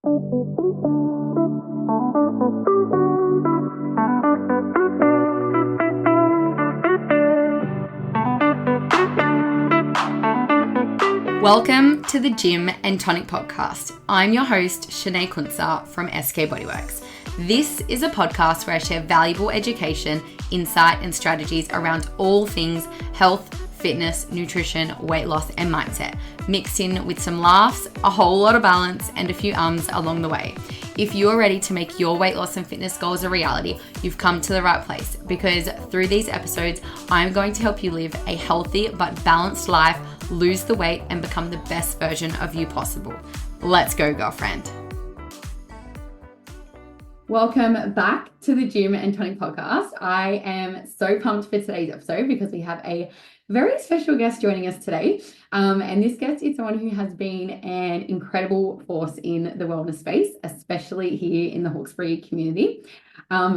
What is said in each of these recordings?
Welcome to the Gym and Tonic Podcast. I'm your host, Shanaye from SK Bodyworks. This is a podcast where I share valuable education, insight, and strategies around all things health, fitness, nutrition, weight loss, and mindset, mixed in with some laughs, a whole lot of balance, and a few ums along the way. If you're ready to make your weight loss and fitness goals a reality, you've come to the right place, because through these episodes, I'm going to help you live a healthy but balanced life, lose the weight, and become the best version of you possible. Let's go, girlfriend. Welcome back to the Gym and Tonic Podcast. I am so pumped for today's episode because we have a very special guest joining us today. And this guest is someone who has been an incredible force in the wellness space, especially here in the Hawkesbury community.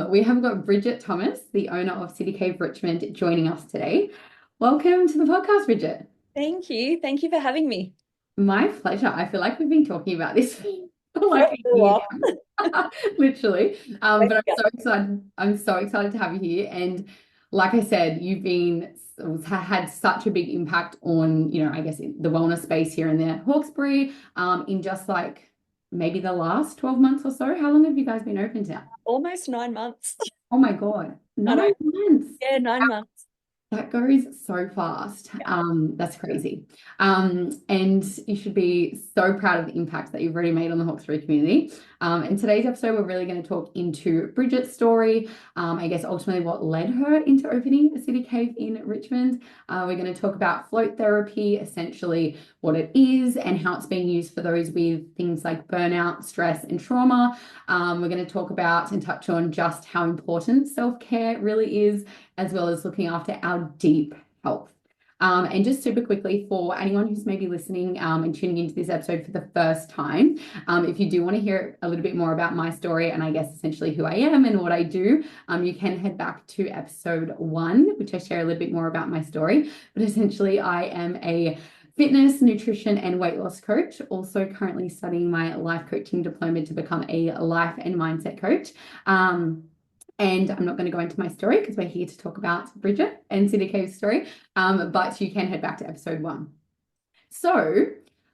We have got Bridget Thomas, the owner of City Cave Richmond, joining us today. Welcome to the podcast, Bridget. Thank you. Thank you for having me. My pleasure. I feel like we've been talking about this for like a year now. Literally. But I'm so excited. I'm so excited to have you here. And like I said, you've had such a big impact on, I guess the wellness space here in the Hawkesbury, in just like maybe the last 12 months or so. How long have you guys been open now? Almost 9 months. Oh my God. 9 months. Yeah, 9 months. That goes so fast. That's crazy. And you should be so proud of the impact that you've already made on the Hawkesbury community. In today's episode, we're really going to talk into Bridget's story, I guess ultimately what led her into opening a City Cave in Richmond. We're going to talk about float therapy, essentially what it is and how it's being used for those with things like burnout, stress, and trauma. We're going to talk about and touch on just how important self-care really is, as well as looking after our deep health. And just super quickly, for anyone who's maybe listening and tuning into this episode for the first time, if you do want to hear a little bit more about my story and I guess essentially who I am and what I do, you can head back to episode 1, which I share a little bit more about my story. But essentially, I am a fitness, nutrition, and weight loss coach, also currently studying my life coaching diploma to become a life and mindset coach. And I'm not going to go into my story because we're here to talk about Bridget and City Cave's story, but you can head back to episode 1. So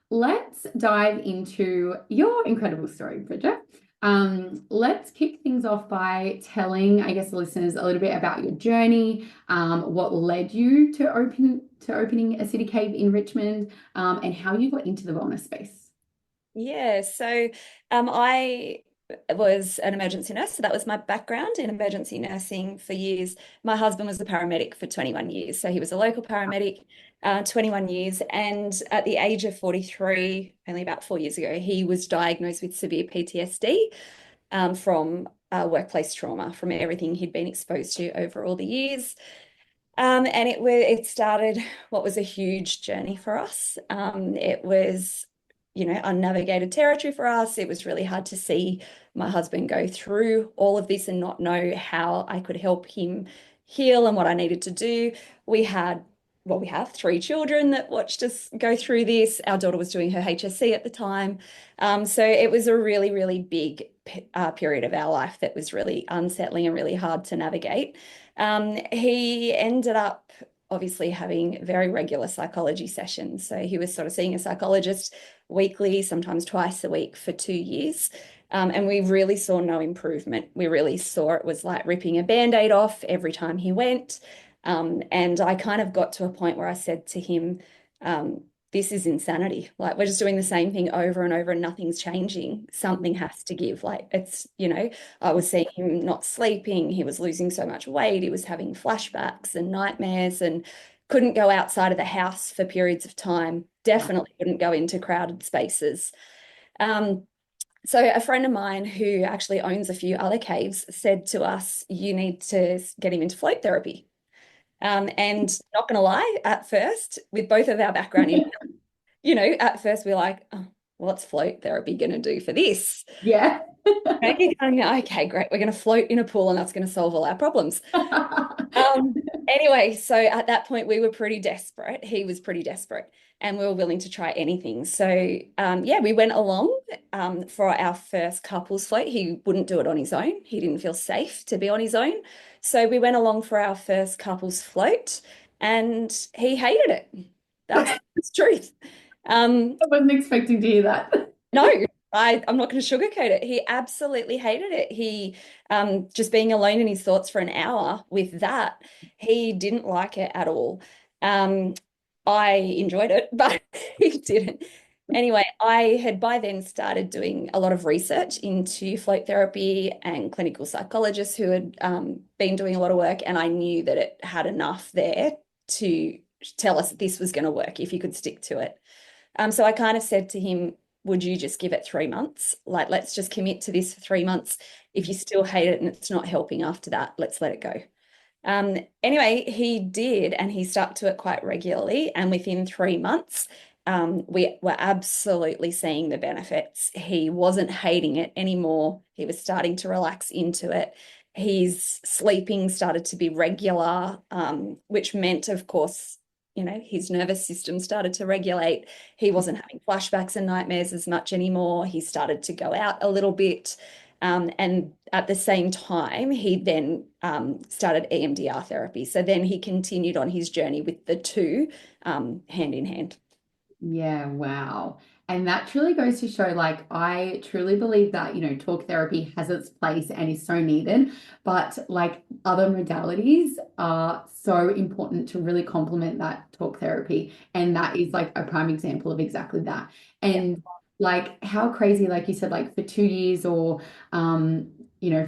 let's dive into your incredible story, Bridget. Let's kick things off by telling, I guess, the listeners a little bit about your journey, what led you to opening a City Cave in Richmond, and how you got into the wellness space. Yeah, so I was an emergency nurse, so that was my background in emergency nursing for years. My husband was a paramedic for 21 years, so he was a local paramedic, 21 years, and at the age of 43, only about 4 years ago, he was diagnosed with severe PTSD from workplace trauma, from everything he'd been exposed to over all the years. And it started what was a huge journey for us. It was unnavigated territory for us. It was really hard to see my husband go through all of this and not know how I could help him heal and what I needed to do. We have 3 children that watched us go through this. Our daughter was doing her HSC at the time. So it was a really, really big period of our life that was really unsettling and really hard to navigate. He ended up obviously having very regular psychology sessions. So he was sort of seeing a psychologist weekly, sometimes twice a week for 2 years. And we really saw no improvement. We really saw it was like ripping a Band-Aid off every time he went. And I kind of got to a point where I said to him, this is insanity. Like, we're just doing the same thing over and over and nothing's changing. Something has to give. Like, it's, I was seeing him not sleeping. He was losing so much weight. He was having flashbacks and nightmares and couldn't go outside of the house for periods of time. Definitely couldn't go into crowded spaces. So a friend of mine who actually owns a few other caves said to us, you need to get him into float therapy. And not going to lie, at first, with both of our background, at first we're like, oh, what's float therapy going to do for this? Yeah. Okay, great. We're going to float in a pool and that's going to solve all our problems. Anyway, so at that point we were pretty desperate. He was pretty desperate, and we were willing to try anything. So yeah, we went along for our first couples float. He wouldn't do it on his own. He didn't feel safe to be on his own. So we went along for our first couples float, and he hated it. That's the truth. I wasn't expecting to hear that. No, I'm not going to sugarcoat it. He absolutely hated it. He just being alone in his thoughts for an hour with that, he didn't like it at all. I enjoyed it, but he didn't. Anyway, I had by then started doing a lot of research into float therapy and clinical psychologists who had been doing a lot of work, and I knew that it had enough there to tell us that this was going to work if you could stick to it. So I kind of said to him, would you just give it 3 months? Like, let's just commit to this for 3 months. If you still hate it and it's not helping after that, let's let it go. Anyway, he did, and he stuck to it quite regularly. And within 3 months, we were absolutely seeing the benefits. He wasn't hating it anymore. He was starting to relax into it. His sleeping started to be regular, which meant, of course, his nervous system started to regulate. He wasn't having flashbacks and nightmares as much anymore. He started to go out a little bit. And at the same time, he then started EMDR therapy. So then he continued on his journey with the two hand in hand. Yeah, wow. And that truly goes to show, like, I truly believe that, talk therapy has its place and is so needed, but like other modalities are so important to really complement that talk therapy. And that is like a prime example of exactly that. And like, how crazy, like you said, like for 2 years or,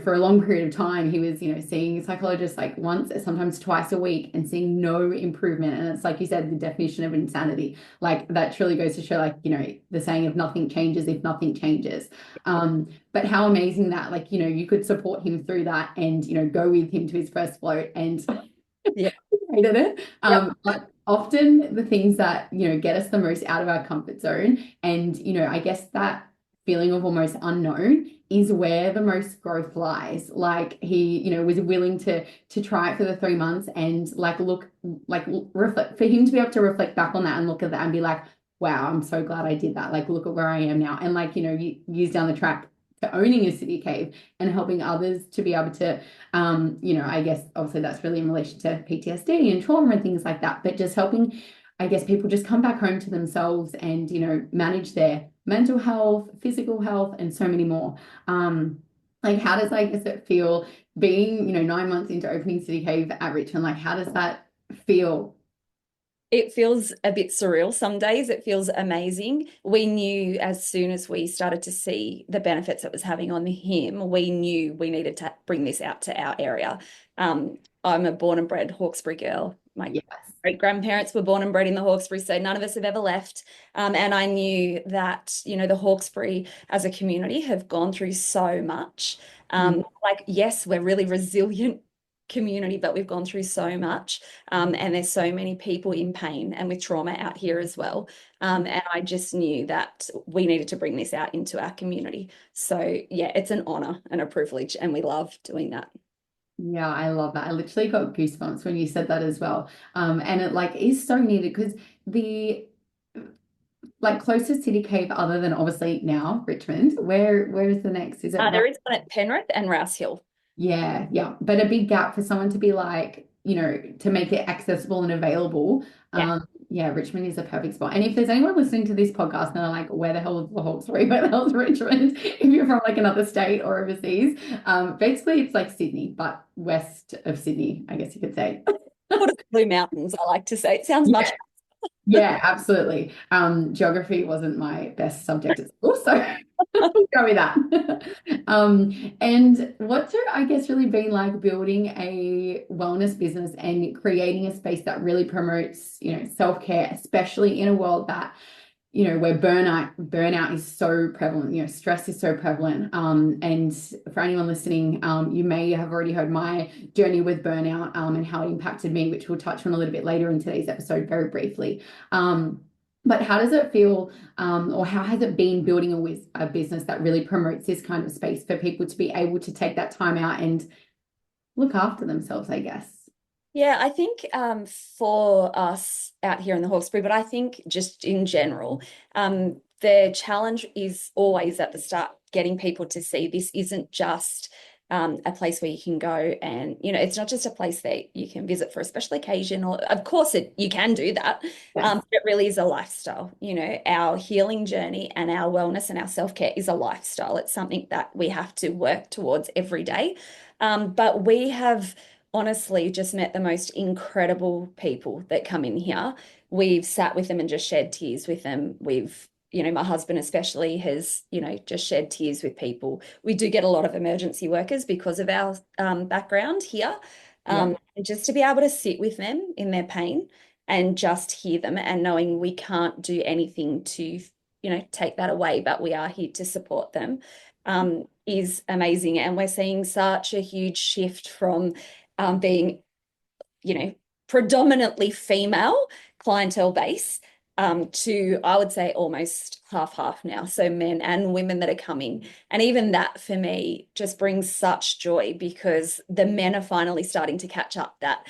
for a long period of time, he was, seeing a psychologist like once, sometimes twice a week and seeing no improvement. And it's like you said, the definition of insanity. Like that truly goes to show, like, the saying of nothing changes if nothing changes. But how amazing that, like, you could support him through that and, go with him to his first float and Yeah. hated it. But often the things that, get us the most out of our comfort zone and, I guess that feeling of almost unknown is where the most growth lies. Like he, was willing to try it for the 3 months and reflect, for him to be able to reflect back on that and look at that and be like, wow, I'm so glad I did that. Like, look at where I am now. And like, years down the track to owning a city cave and helping others to be able to, I guess obviously that's really in relation to PTSD and trauma and things like that, but just helping, I guess, people just come back home to themselves and, manage their mental health, physical health, and so many more. Like, how does, I guess, it feel being, 9 months into opening City Cave at Richmond? Like, how does that feel? It feels a bit surreal some days. It feels amazing. We knew as soon as we started to see the benefits it was having on him, we knew we needed to bring this out to our area. I'm a born and bred Hawkesbury girl. My great grandparents were born and bred in the Hawkesbury, so none of us have ever left. And I knew that, the Hawkesbury as a community have gone through so much. Like, yes, we're really resilient community, but we've gone through so much, and there's so many people in pain and with trauma out here as well, and I just knew that we needed to bring this out into our community. So yeah, it's an honor and a privilege, and we love doing that. Yeah, I love that. I literally got goosebumps when you said that as well. And it like is so needed because the like closest city cave other than obviously now Richmond, where is the next? Is it There is one at Penrith and Rouse Hill. Yeah, yeah. But a big gap for someone to be like, to make it accessible and available. Yeah, Richmond is a perfect spot. And if there's anyone listening to this podcast and they're like, where the hell is the Hawkesbury? Where the hell is Richmond? If you're from like another state or overseas, basically it's like Sydney, but west of Sydney, I guess you could say. Blue Mountains, I like to say. It sounds much. Yeah, absolutely. Geography wasn't my best subject at school, so go with that. And what's it, I guess, really been like building a wellness business and creating a space that really promotes, self-care, especially in a world that, where burnout is so prevalent, stress is so prevalent. And for anyone listening, you may have already heard my journey with burnout, and how it impacted me, which we'll touch on a little bit later in today's episode very briefly. But how does it feel, or how has it been building a business that really promotes this kind of space for people to be able to take that time out and look after themselves, I guess? Yeah, I think for us out here in the Hawkesbury, but I think just in general, the challenge is always at the start, getting people to see this isn't just a place where you can go and, it's not just a place that you can visit for a special occasion, or of course you can do that. Yes. It really is a lifestyle. Our healing journey and our wellness and our self-care is a lifestyle. It's something that we have to work towards every day. But we have honestly just met the most incredible people that come in here. We've sat with them and just shed tears with them. My husband especially has, just shed tears with people. We do get a lot of emergency workers because of our background here. Yeah. And just to be able to sit with them in their pain and just hear them, and knowing we can't do anything to, take that away, but we are here to support them, is amazing. And we're seeing such a huge shift from being, predominantly female clientele base, to, I would say, almost half now. So men and women that are coming. And even that for me just brings such joy, because the men are finally starting to catch up that,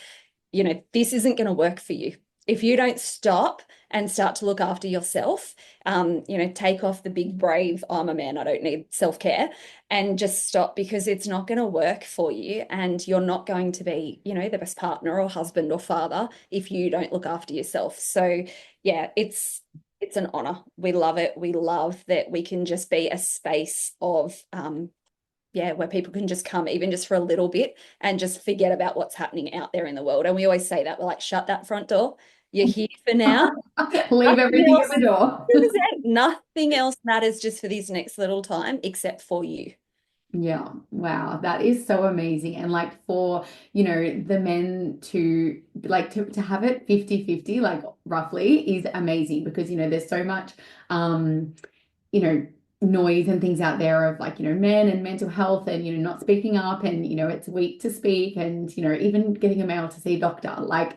this isn't going to work for you. If you don't stop and start to look after yourself, take off the big brave, I'm a man, I don't need self-care, and just stop, because it's not going to work for you, and you're not going to be, the best partner or husband or father if you don't look after yourself. So yeah, it's an honor. We love it. We love that we can just be a space of where people can just come, even just for a little bit, and just forget about what's happening out there in the world. And we always say that, we're like, shut that front door. You're here for now. Leave Nothing everything at else, the door. nothing else matters just for this next little time except for you. Yeah, wow, that is so amazing. And like for, the men to like to have it 50-50, like roughly, is amazing because, there's so much you know, noise and things out there of like, men and mental health and, not speaking up and, it's weak to speak and, even getting a male to see a doctor, like,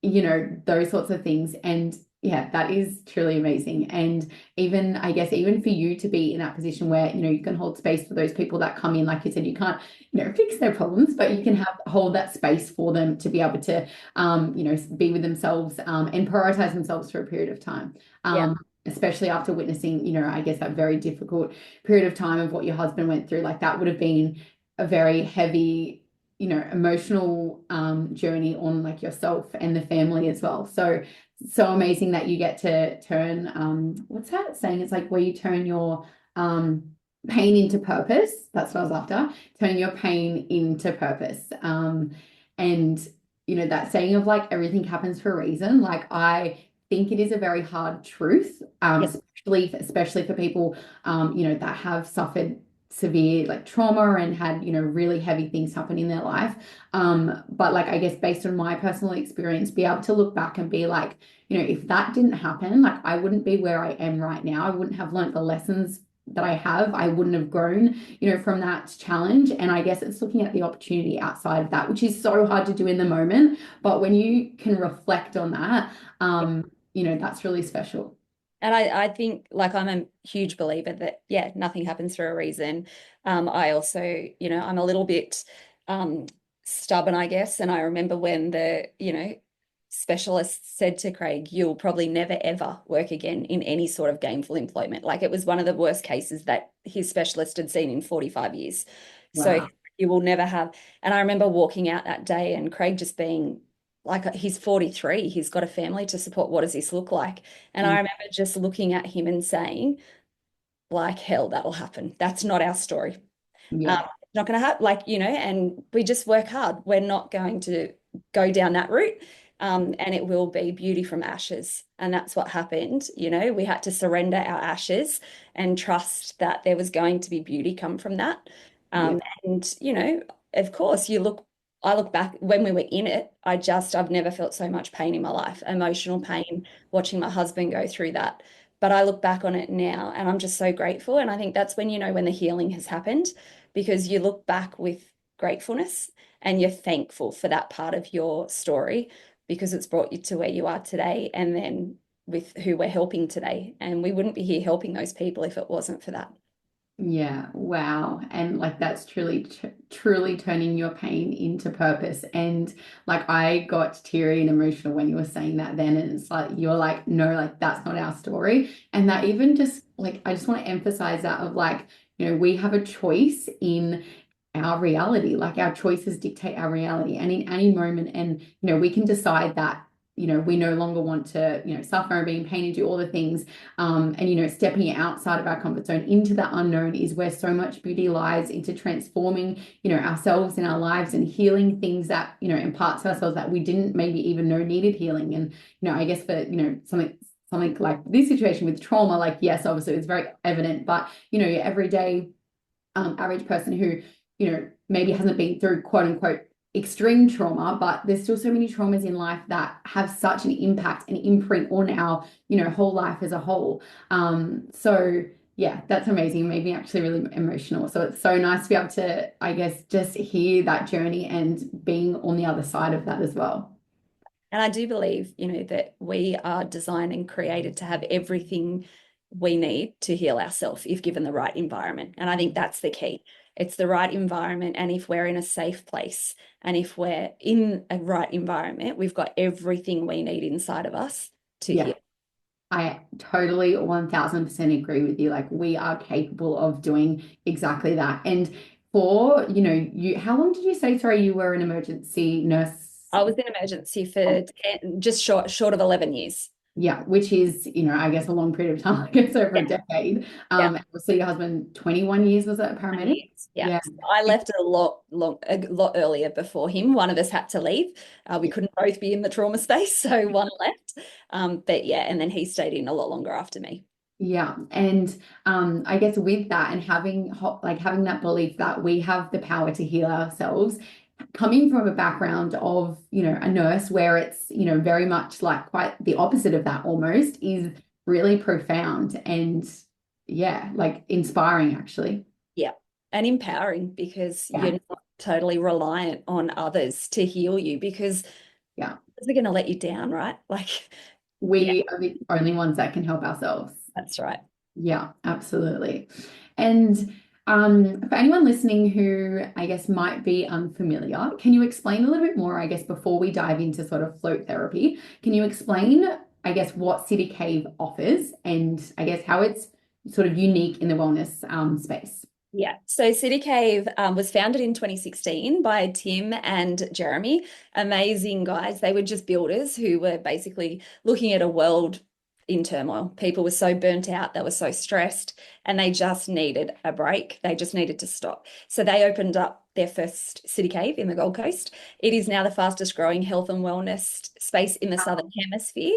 those sorts of things. And yeah, that is truly amazing. And even, I guess, even for you to be in that position where, you can hold space for those people that come in, like you said, you can't, fix their problems, but you can hold that space for them to be able to, be with themselves, and prioritize themselves for a period of time. Yeah. Especially after witnessing, I guess that very difficult period of time of what your husband went through, like that would have been a very heavy, emotional journey on like yourself and the family as well. So amazing that you get to turn what's that saying? It's like where you turn your pain into purpose. That's what I was after. Turning your pain into purpose. And that saying of like everything happens for a reason. Like I think it is a very hard truth, Yeah. especially for people that have suffered severe like trauma and had really heavy things happen in their life, but like I guess based on my personal experience, be able to look back and be like, if that didn't happen, like I wouldn't be where I am right now. I wouldn't have learned the lessons that I have. I wouldn't have grown, from that challenge. And I guess it's looking at the opportunity outside of that, which is so hard to do in the moment, but when you can reflect on that, that's really special. And I think, like, I'm a huge believer that, yeah, nothing happens for a reason. I also, I'm a little bit stubborn, I guess. And I remember when the, specialist said to Craig, you'll probably never, ever work again in any sort of gainful employment. Like it was one of the worst cases that his specialist had seen in 45 years. So Wow. you will never have. And I remember walking out that day and Craig just being like, he's 43, he's got a family to support. What does this look like? And I Mm. remember just looking at him and saying, like, hell, that'll happen. That's not our story. Yeah. It's not going to happen. Like, and we just work hard. We're not going to go down that route. And it will be beauty from ashes. And that's what happened. We had to surrender our ashes and trust that there was going to be beauty come from that. Yeah. And, of course, I look back when we were in it, I've never felt so much pain in my life, emotional pain, watching my husband go through that. But I look back on it now and I'm just so grateful. And I think that's when when the healing has happened, because you look back with gratefulness and you're thankful for that part of your story, because it's brought you to where you are today, and then with who we're helping today. And we wouldn't be here helping those people if it wasn't for that. Yeah, wow. And like that's truly turning your pain into purpose. And like I got teary and emotional when you were saying that then. And it's like you're like, no, like that's not our story. And that even just like I just want to emphasize that of like, we have a choice in our reality. Like our choices dictate our reality. And in any moment, and we can decide that, we no longer want to, suffer and be in pain and do all the things and stepping outside of our comfort zone into that unknown is where so much beauty lies, into transforming ourselves and our lives and healing things that in parts of ourselves that we didn't maybe even know needed healing. And I guess for something like this situation with trauma, like yes, obviously it's very evident, but your everyday average person who maybe hasn't been through quote unquote extreme trauma, but there's still so many traumas in life that have such an impact and imprint on our, whole life as a whole. So yeah, that's amazing. It made me actually really emotional. So it's so nice to be able to, I guess, just hear that journey and being on the other side of that as well. And I do believe, that we are designed and created to have everything we need to heal ourselves if given the right environment. And I think that's the key. It's the right environment. And if we're in a safe place and if we're in a right environment, we've got everything we need inside of us to Yeah, heal. I totally 1000% agree with you. Like we are capable of doing exactly that. And for, how long did you say, sorry, you were an emergency nurse? I was in emergency for just short of 11 years. Yeah, which is, I guess a long period of time, I guess over a Yeah. decade. Yeah. So your husband, 21 years, was that a paramedic? Years. Yeah. Yeah. So I left a lot earlier before him. One of us had to leave. We couldn't both be in the trauma space, so one left. But yeah, and then he stayed in a lot longer after me. Yeah. And I guess with that and having that belief that we have the power to heal ourselves, coming from a background of, a nurse where it's, very much like quite the opposite of that almost is really profound and yeah, like inspiring actually. Yeah. And empowering because Yeah. you're not totally reliant on others to heal you because Yeah. they're going to let you down, right? Like, yeah, We are the only ones that can help ourselves. that's right. Yeah, absolutely. And for anyone listening who I guess might be unfamiliar, can you explain a little bit more, I guess, before we dive into sort of float therapy? Can you explain, I guess, what City Cave offers and I guess how it's sort of unique in the wellness space? Yeah. So City Cave was founded in 2016 by Tim and Jeremy. Amazing guys. They were just builders who were basically looking at a world in turmoil. People were so burnt out, they were so stressed, and they just needed a break. They just needed to stop. So they opened up their first City Cave in the Gold Coast. It is now the fastest growing health and wellness space in the Southern Hemisphere.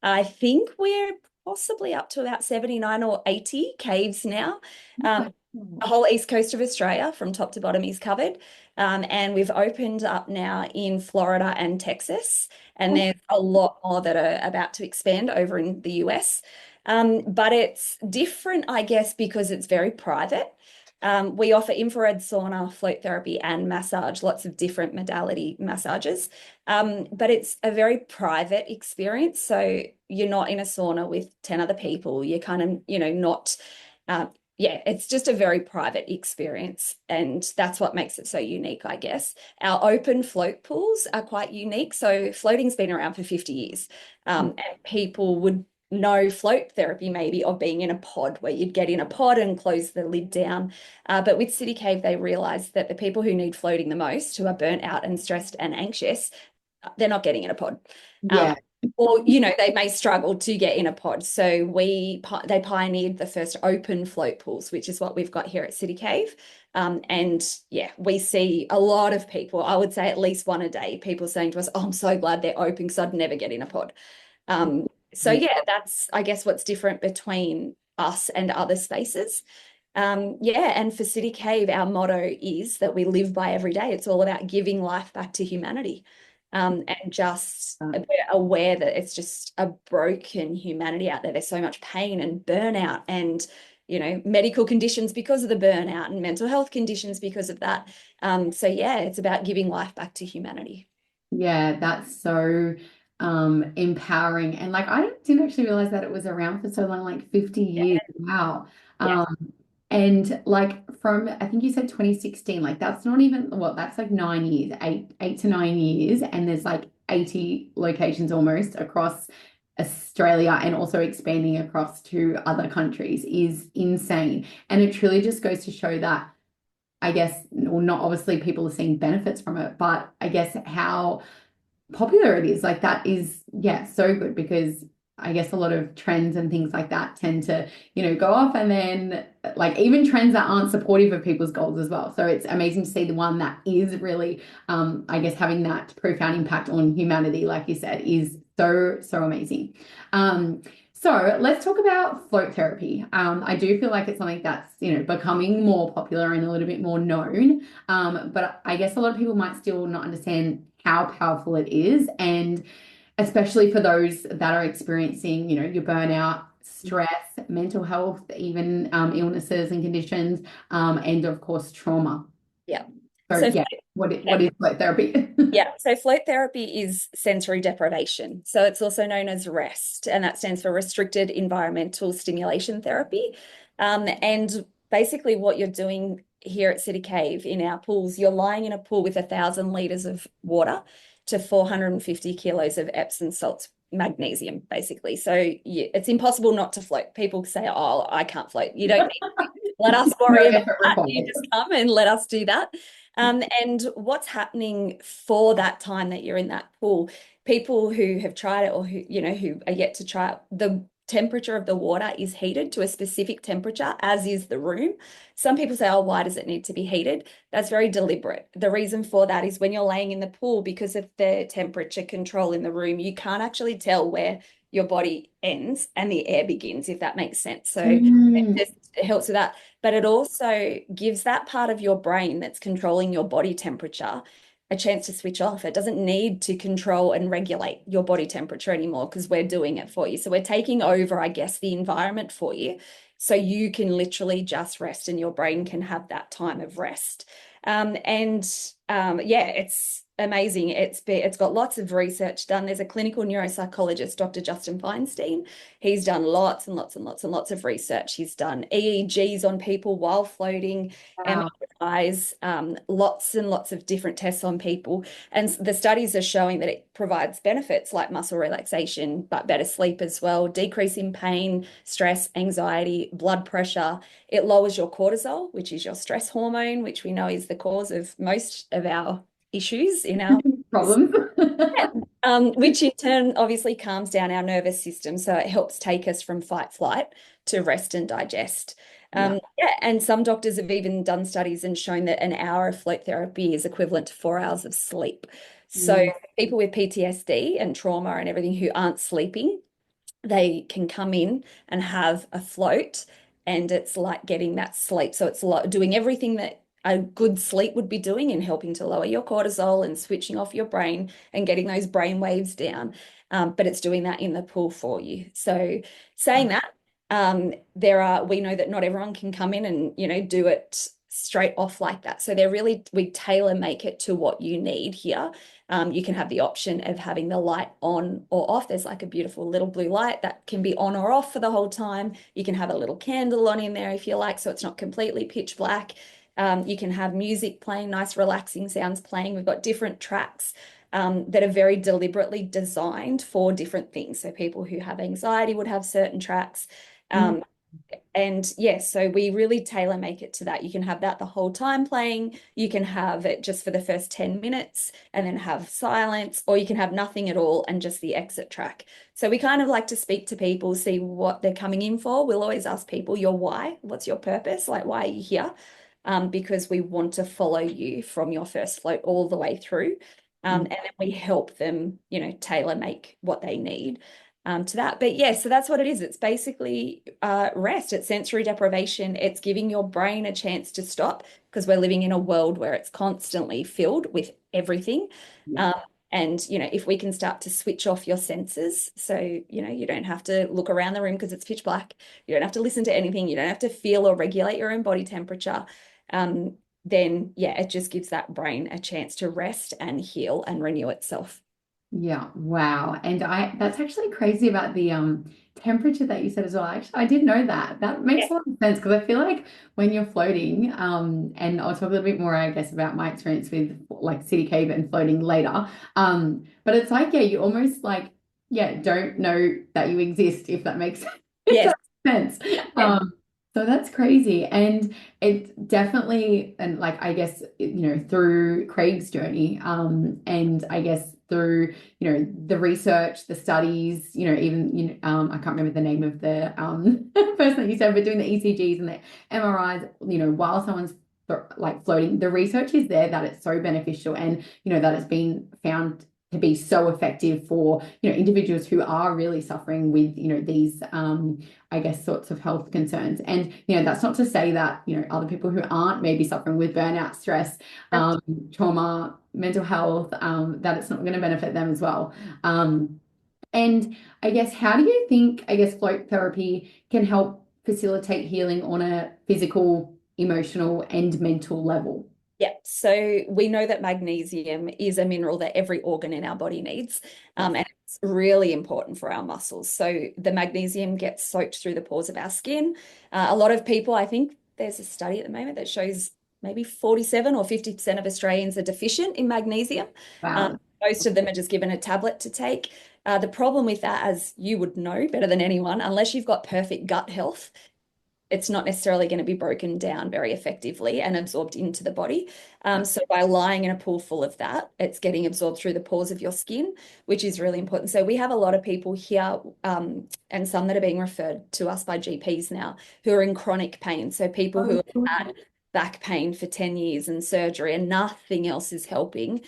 I think we're possibly up to about 79 or 80 caves now. Um, the whole east coast of Australia from top to bottom is covered. And we've opened up now in Florida and Texas. And there's a lot more that are about to expand over in the US. But it's different, I guess, because it's very private. We offer infrared sauna, float therapy, and massage, lots of different modality massages. But it's a very private experience. So you're not in a sauna with 10 other people. You're kind of, not uh, yeah, it's just a very private experience. And that's what makes it so unique, I guess. Our open float pools are quite unique. So floating's been around for 50 years. And people would know float therapy maybe of being in a pod where you'd get in a pod and close the lid down. But with City Cave, they realized that the people who need floating the most, who are burnt out and stressed and anxious, they're not getting in a pod. Um, Yeah. or they may struggle to get in a pod. So they pioneered the first open float pools, which is what we've got here at City Cave. And yeah, we see a lot of people, I would say at least one a day, people saying to us, "Oh, I'm so glad they're open because I'd never get in a pod." So Yeah. yeah, that's I guess what's different between us and other spaces. Yeah, and for City Cave, our motto is that we live by every day. It's all about giving life back to humanity. And just we're aware that it's just a broken humanity out there. There's so much pain and burnout and, medical conditions because of the burnout and mental health conditions because of that. So yeah, it's about giving life back to humanity. Yeah, that's so empowering. And like I didn't actually realize that it was around for so long, like 50 Yeah, years. Wow. yeah. And like from, I think you said 2016, like that's not even, well, that's like 9 years, 8 to 9 years. And there's like 80 locations almost across Australia and also expanding across to other countries is insane. And it truly just goes to show that, I guess, or not obviously people are seeing benefits from it, but I guess how popular it is. Like that is, yeah, so good because I guess a lot of trends and things like that tend to, go off and then like even trends that aren't supportive of people's goals as well. So it's amazing to see the one that is really, I guess, having that profound impact on humanity, like you said, is so, so amazing. So let's talk about float therapy. I do feel like it's something that's, becoming more popular and a little bit more known. But I guess a lot of people might still not understand how powerful it is. And especially for those that are experiencing, your burnout, stress, mental health, even illnesses and conditions, and of course, trauma. Yeah. So, So yeah, what is float therapy? yeah, so float therapy is sensory deprivation. So it's also known as REST, and that stands for restricted environmental stimulation therapy. And basically, what you're doing here at City Cave in our pools, you're lying in a pool with 1,000 liters of water to 450 kilos of Epsom salts, magnesium, basically. So it's impossible not to float. People say, "Oh, I can't float." You don't need to. Let us No worry about effort that. You required. just come and let us do that. And what's happening for that time that you're in that pool, people who have tried it or who are yet to try it, the temperature of the water is heated to a specific temperature, as is the room. Some people say, oh, why does it need to be heated? That's very deliberate. The reason for that is when you're laying in the pool, because of the temperature control in the room, you can't actually tell where your body ends and the air begins, if that makes sense. So Mm, it helps with that. But it also gives that part of your brain that's controlling your body temperature a chance to switch off. It doesn't need to control and regulate your body temperature anymore because we're doing it for you. So we're taking over, I guess, the environment for you. So you can literally just rest and your brain can have that time of rest. Yeah, it's amazing. It's got lots of research done. There's a clinical neuropsychologist, Dr. Justin Feinstein. He's done lots and lots and lots and lots of research. He's done EEGs on people while floating, wow. MRIs, lots and lots of different tests on people. And the studies are showing that it provides benefits like muscle relaxation, but better sleep as well, decrease in pain, stress, anxiety, blood pressure. It lowers your cortisol, which is your stress hormone, which we know is the cause of most of our issues in our Problems. which in turn obviously calms down our nervous system. So it helps take us from fight flight to rest and digest. Yeah. Yeah, and some doctors have even done studies and shown that an hour of float therapy is equivalent to 4 hours of sleep. So Mm, people with PTSD and trauma and everything who aren't sleeping, they can come in and have a float and it's like getting that sleep. So it's doing everything that a good sleep would be doing in helping to lower your cortisol and switching off your brain and getting those brain waves down. But it's doing that in the pool for you. So saying that, we know that not everyone can come in and, do it straight off like that. So we tailor make it to what you need here. You can have the option of having the light on or off. There's like a beautiful little blue light that can be on or off for the whole time. You can have a little candle on in there if you like, so it's not completely pitch black. You can have music playing, nice relaxing sounds playing. We've got different tracks that are very deliberately designed for different things. So people who have anxiety would have certain tracks. mm, And yes, so we really tailor make it to that. You can have that the whole time playing. You can have it just for the first 10 minutes and then have silence, or you can have nothing at all and just the exit track. So we kind of like to speak to people, see what they're coming in for. We'll always ask people your why, what's your purpose? Like, why are you here? Because we want to follow you from your first float all the way through. mm. And then we help them, tailor make what they need to that. But yeah, so that's what it is. It's basically rest. It's sensory deprivation. It's giving your brain a chance to stop because we're living in a world where it's constantly filled with everything. Yeah. Um, and, if we can start to switch off your senses, so, you don't have to look around the room because it's pitch black. You don't have to listen to anything. You don't have to feel or regulate your own body temperature. Then, yeah, it just gives that brain a chance to rest and heal and renew itself. Yeah, wow. And that's actually crazy about the temperature that you said as well. Actually, I did know that. That makes Yeah. a lot of sense because I feel like when you're floating, and I'll talk a little bit more, I guess, about my experience with like City Cave and floating later. But it's like, yeah, you almost like, yeah, don't know that you exist, if that makes if Yes. that makes sense. Yeah. So that's crazy. And it definitely, and like, I guess, through Craig's journey, and I guess through, the research, the studies, even, I can't remember the name of the person that you said, but doing the ECGs and the MRIs, while someone's like floating, the research is there that it's so beneficial and, that it's been found to be so effective for, individuals who are really suffering with, these, I guess, sorts of health concerns. And, that's not to say that, other people who aren't maybe suffering with burnout, stress, trauma, mental health, that it's not going to benefit them as well. And I guess, how do you think, I guess, float therapy can help facilitate healing on a physical, emotional, and mental level? Yeah, so we know that magnesium is a mineral that every organ in our body needs, Yes. and it's really important for our muscles. So the magnesium gets soaked through the pores of our skin. A lot of people, I think there's a study at the moment that shows maybe 47 or 50% of Australians are deficient in magnesium. Wow. Most of them are just given a tablet to take. The problem with that, as you would know better than anyone, unless you've got perfect gut health, it's not necessarily going to be broken down very effectively and absorbed into the body. So by lying in a pool full of that, it's getting absorbed through the pores of your skin, which is really important. So we have a lot of people here, and some that are being referred to us by GPs now, who are in chronic pain. So people who have had back pain for 10 years and surgery and nothing else is helping.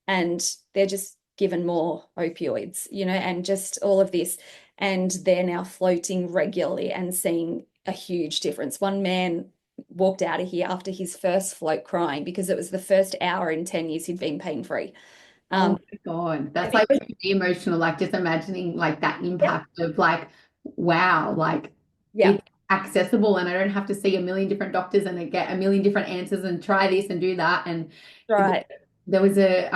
And they're just given more opioids, and just all of this. And they're now floating regularly and seeing a huge difference. One man walked out of here after his first float crying because it was the first hour in 10 years he'd been pain-free. Oh Um, my God. That's like because, really emotional, like just imagining like that yeah, impact of like, wow, like yeah, it's accessible and I don't have to see a million different doctors and I get a million different answers and try this and do that. And right. there was a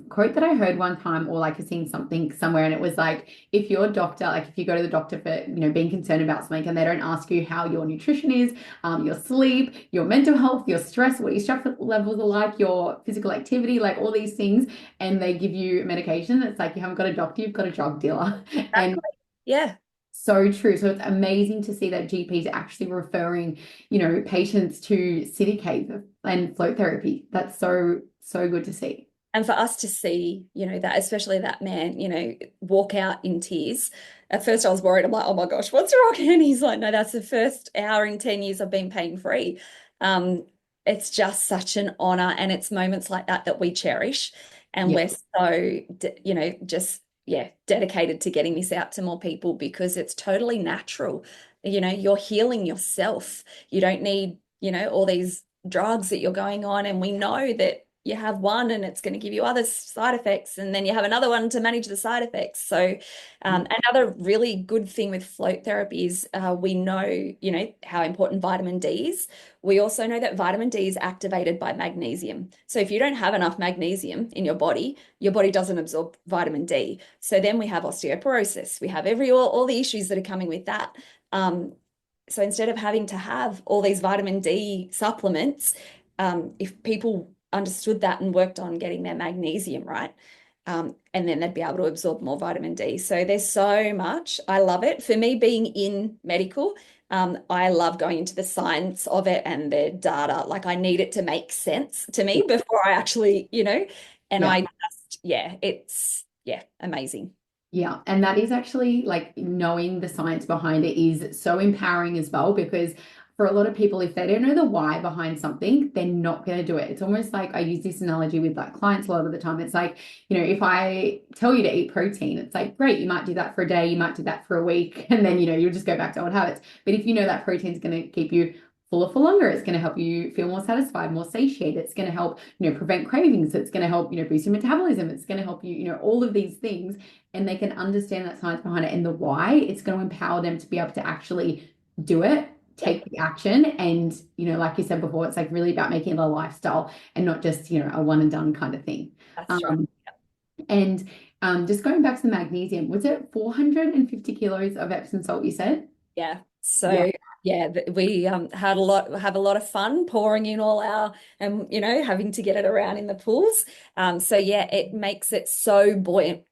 quote that I heard one time, or like I seen something somewhere, and it was like, if your doctor, like if you go to the doctor for, being concerned about something and they don't ask you how your nutrition is, your sleep, your mental health, your stress, what your stress levels are like, your physical activity, like all these things, and they give you medication, it's like you haven't got a doctor, you've got a drug dealer. And Exactly. Yeah. so true. So it's amazing to see that GPs are actually referring, patients to City Cave and float therapy. That's so, so good to see. And for us to see, that, especially that man, walk out in tears. At first I was worried. I'm like, oh my gosh, what's wrong? And he's like, no, that's the first hour in 10 years I've been pain free. Um, it's just such an honor. And it's moments like that that we cherish. And Yeah. we're so, just, yeah, dedicated to getting this out to more people because it's totally natural. You're healing yourself. You don't need, all these drugs that you're going on. And we know that you have one and it's going to give you other side effects, and then you have another one to manage the side effects. So another really good thing with float therapy is we know, how important vitamin D is. We also know that vitamin D is activated by magnesium. So if you don't have enough magnesium in your body doesn't absorb vitamin D. So then we have osteoporosis. We have all the issues that are coming with that. So instead of having to have all these vitamin D supplements, if people understood that and worked on getting their magnesium right, and then they'd be able to absorb more vitamin D. So there's so much. I love it. For me, being in medical, I love going into the science of it and the data. Like I need it to make sense to me before I actually, and Yeah. I just, yeah, it's, yeah, amazing. Yeah, and that is actually like knowing the science behind it is so empowering as well because for a lot of people, if they don't know the why behind something, they're not going to do it. It's almost like I use this analogy with like clients a lot of the time. It's like, if I tell you to eat protein, it's like, great, you might do that for a day, you might do that for a week, and then, you'll just go back to old habits. But if you know that protein is going to keep you fuller for longer, it's going to help you feel more satisfied, more satiated. It's going to help, prevent cravings. It's going to help, boost your metabolism. It's going to help you, all of these things. And they can understand that science behind it and the why. It's going to empower them to be able to actually do it, Yeah, take the action. And, like you said before, it's like really about making it a lifestyle and not just, a one and done kind of thing. that's right. Um, and Just going back to the magnesium, was it 450 kilos of Epsom salt you said? Yeah. Yeah. So yeah, we have a lot of fun pouring in all our and having to get it around in the pools. So yeah, it makes it so buoyant.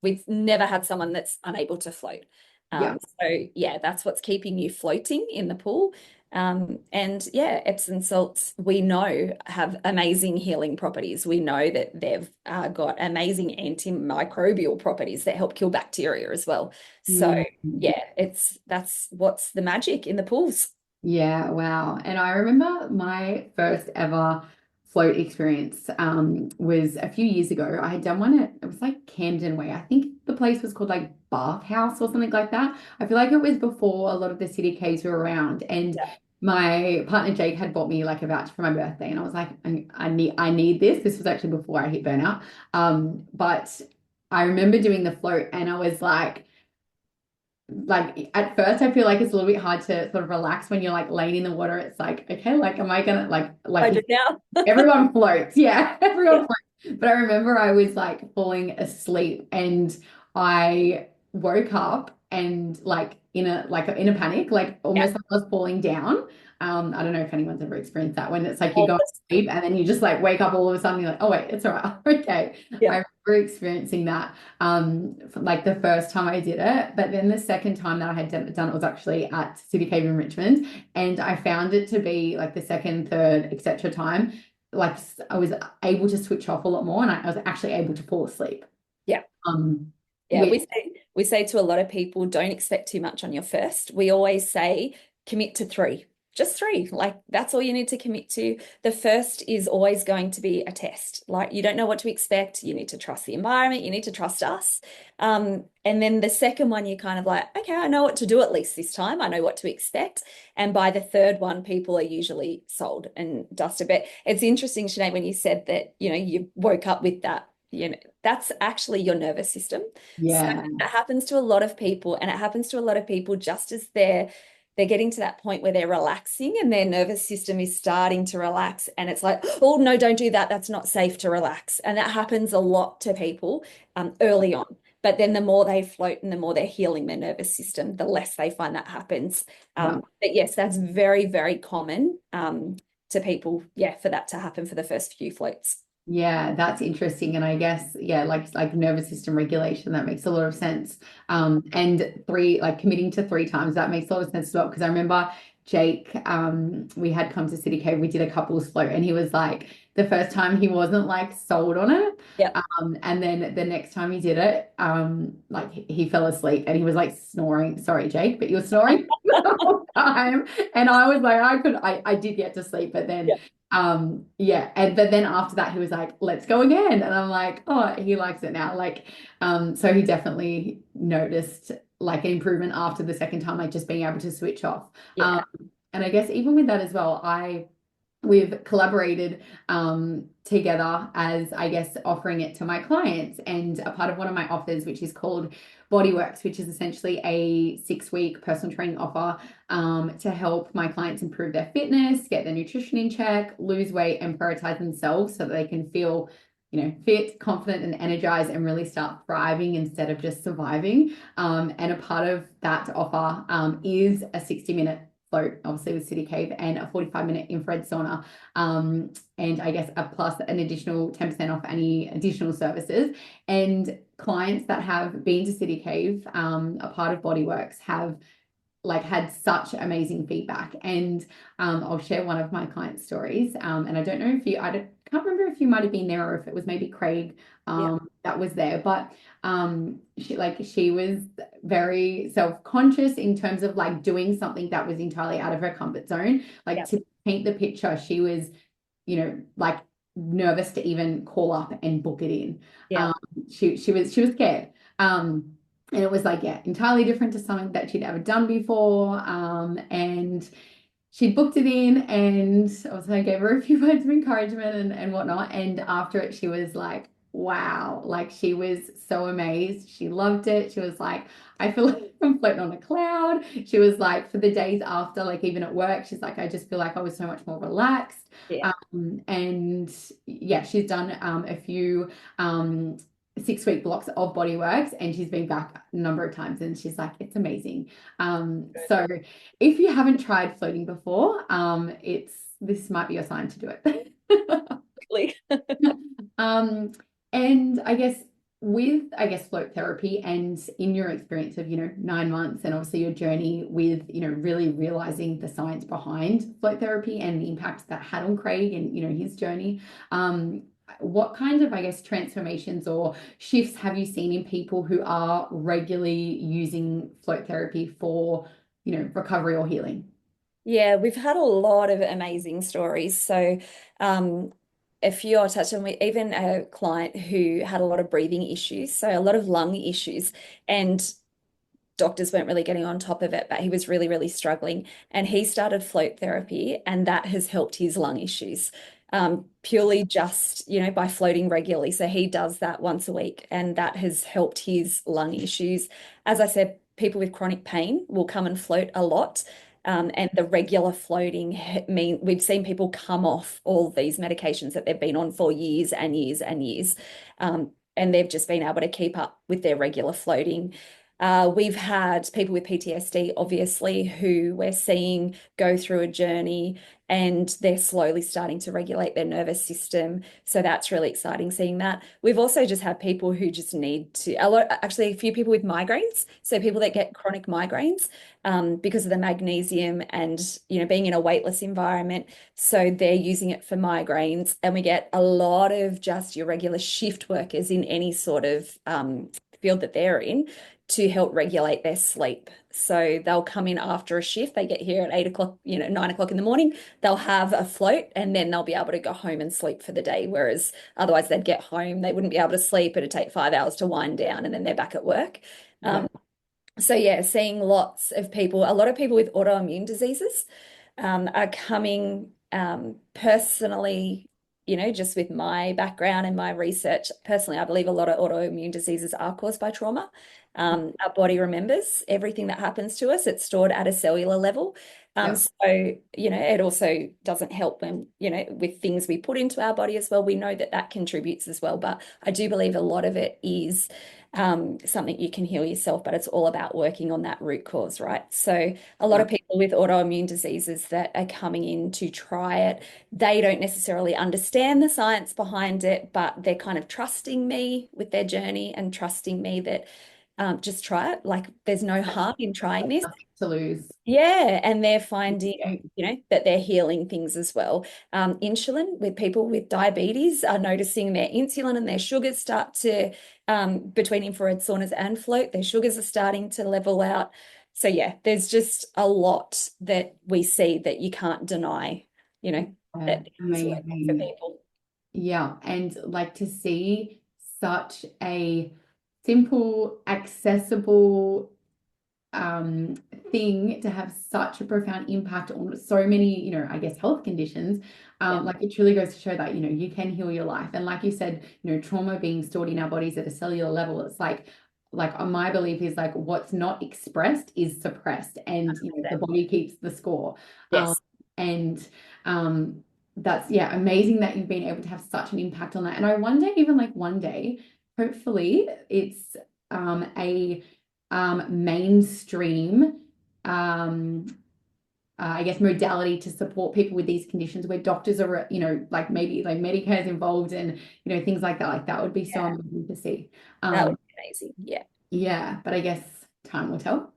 We've never had someone that's unable to float. Yeah. So yeah, that's what's keeping you floating in the pool. And yeah, Epsom salts we know have amazing healing properties. We know that they've got amazing antimicrobial properties that help kill bacteria as well. So Mm. yeah, that's what's the magic in the pools. Yeah, wow. And I remember my first ever float experience was a few years ago. I had done one at, it was like Camden Way. I think the place was called like Bath House or something like that. I feel like it was before a lot of the city caves were around. And Yeah. my partner Jake had bought me like a voucher for my birthday. And I was like, I need this. This was actually before I hit burnout. But I remember doing the float and I was like at first I feel like it's a little bit hard to sort of relax when you're like laying in the water. It's like, okay, like am I gonna I like do now. everyone floats. Yeah, Yeah. everyone floats. But I remember I was like falling asleep and I woke up and like in a panic, like Yeah. almost like I was falling down. I don't know if anyone's ever experienced that when it's like you All go to the sleep and then you just like wake up all of a sudden, you're like, oh wait, it's all right. Okay. Yeah. I remember experiencing that like the first time I did it, but then the second time that I had done it was actually at City Cave in Richmond, and I found it to be like the second, third, etc. time, like I was able to switch off a lot more, and I was actually able to fall asleep. Yeah. Um, Yeah, which we say to a lot of people, don't expect too much on your first. We always say commit to three, just three. Like that's all you need to commit to. The first is always going to be a test. Like you don't know what to expect. You need to trust the environment. You need to trust us. And then the second one, you're kind of like, okay, I know what to do at least this time. I know what to expect. And by the third one, people are usually sold and dusted. But it's interesting, Shanaye, when you said that, you woke up with that. That's actually your nervous system. So yeah, it happens to a lot of people, and it happens to a lot of people just as they're getting to that point where they're relaxing and their nervous system is starting to relax. And it's like, oh, no, don't do that. That's not safe to relax. And that happens a lot to people early on. But then the more they float and the more they're healing their nervous system, the less they find that happens. yeah. But yes, that's very, very common to people, yeah, for that to happen for the first few floats. Yeah, that's interesting. And I guess, yeah, like nervous system regulation, that makes a lot of sense. And three, like committing to three times, that makes a lot of sense as well. Because I remember Jake, we had come to City Cave, we did a couples float, and he was like, the first time he wasn't like sold on it. Yeah. And then the next time he did it, like he fell asleep and he was like snoring. Sorry, Jake, but you were snoring the whole time. And I was like, I did get to sleep, but then Yeah. yeah, and but then after that he was like, let's go again, and I'm like, oh, he likes it now, like so he definitely noticed like an improvement after the second time, like just being able to switch off. Yeah. And I guess even with that as well, we've collaborated together as I guess offering it to my clients, and a part of one of my offers, which is called Bodyworks, which is essentially a 6-week personal training offer to help my clients improve their fitness, get their nutrition in check, lose weight, and prioritize themselves so that they can feel, fit, confident, and energized, and really start thriving instead of just surviving. And a part of that offer is a 60-minute float, obviously with City Cave, and a 45-minute infrared sauna. And I guess a plus an additional 10% off any additional services. And clients that have been to City Cave, a part of Bodyworks, have like had such amazing feedback. And I'll share one of my client stories. And I don't know if can't remember if you might have been there or if it was maybe Craig Yeah. that was there, but she was very self-conscious in terms of like doing something that was entirely out of her comfort zone. Like Yeah. to paint the picture, she was, like nervous to even call up and book it in. Yeah. Um, she was scared. And it was like, yeah, entirely different to something that she'd ever done before. And she'd booked it in, and also I gave her a few words of encouragement and whatnot. And after it, she was like, wow, like she was so amazed. She loved it. She was like, I feel like I'm floating on a cloud. She was like, for the days after, like even at work, she's like, I just feel like I was so much more relaxed. Yeah. And yeah, she's done a few 6-week blocks of Bodyworks, and she's been back a number of times and she's like, it's amazing. So if you haven't tried floating before, this might be your sign to do it. Um, and I guess with, float therapy and in your experience of, 9 months and obviously your journey with, really realizing the science behind float therapy and the impact that had on Craig and, his journey, what kind of, transformations or shifts have you seen in people who are regularly using float therapy for, recovery or healing? Yeah, we've had a lot of amazing stories. So, if you're touching with even a client who had a lot of breathing issues, so a lot of lung issues, and doctors weren't really getting on top of it, but he was really, really struggling. And he started float therapy, and that has helped his lung issues, purely just, by floating regularly. So he does that once a week, and that has helped his lung issues. As I said, people with chronic pain will come and float a lot. And the regular floating mean we've seen people come off all these medications that they've been on for years and years and years. And they've just been able to keep up with their regular floating. We've had people with PTSD, obviously, who we're seeing go through a journey and they're slowly starting to regulate their nervous system. So that's really exciting seeing that. We've also just had people who just need to, actually, a few people with migraines. So people that get chronic migraines because of the magnesium and, being in a weightless environment. So they're using it for migraines. And we get a lot of just your regular shift workers in any sort of field that they're in to help regulate their sleep. So they'll come in after a shift. They get here at 8 o'clock, 9 o'clock in the morning. They'll have a float and then they'll be able to go home and sleep for the day. Whereas otherwise they'd get home, they wouldn't be able to sleep. It'd take 5 hours to wind down and then they're back at work. Yeah. So yeah, seeing lots of people, a lot of people with autoimmune diseases are coming personally, just with my background and my research. Personally, I believe a lot of autoimmune diseases are caused by trauma. Our body remembers everything that happens to us. It's stored at a cellular level. So, it also doesn't help when, with things we put into our body as well. We know that that contributes as well. But I do believe a lot of it is something you can heal yourself, but it's all about working on that root cause, right? So a lot of people with autoimmune diseases that are coming in to try it, they don't necessarily understand the science behind it, but they're kind of trusting me with their journey and trusting me that just try it. Like there's no harm in trying this. To lose. Yeah, and they're finding, that they're healing things as well. Insulin with people with diabetes are noticing their insulin and their sugars start to, between infrared saunas and float, their sugars are starting to level out. So yeah, there's just a lot that we see that you can't deny, that is working for people. Yeah, and like to see such a simple, accessible thing to have such a profound impact on so many, health conditions. Like it truly goes to show that, you can heal your life. And like you said, trauma being stored in our bodies at a cellular level, it's like my belief is like what's not expressed is suppressed and the body keeps the score. Yes. And that's amazing that you've been able to have such an impact on that. And I wonder, even like one day, hopefully it's a mainstream modality to support people with these conditions where doctors are, like maybe like Medicare is involved and, things like that. Like that would be so amazing to see. That would be amazing. Yeah. Yeah, but I guess time will tell.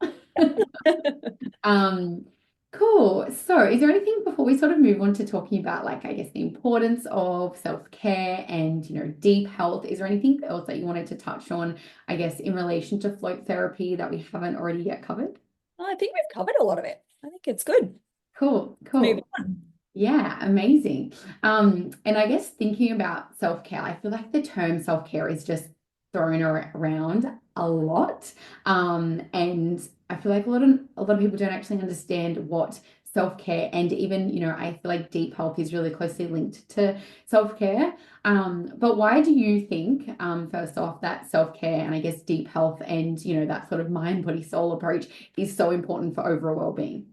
Cool. So is there anything before we sort of move on to talking about like, I guess, the importance of self-care and, deep health? Is there anything else that you wanted to touch on, I guess, in relation to float therapy that we haven't already yet covered? I think we've covered a lot of it. I think it's good. Cool. Move on. Yeah, amazing. And I guess thinking about self-care, I feel like the term self-care is just thrown around a lot. And I feel like a lot of people don't actually understand what self-care and even, I feel like deep health is really closely linked to self-care. But why do you think, first off, that self-care and I guess deep health and, that sort of mind, body, soul approach is so important for overall well-being?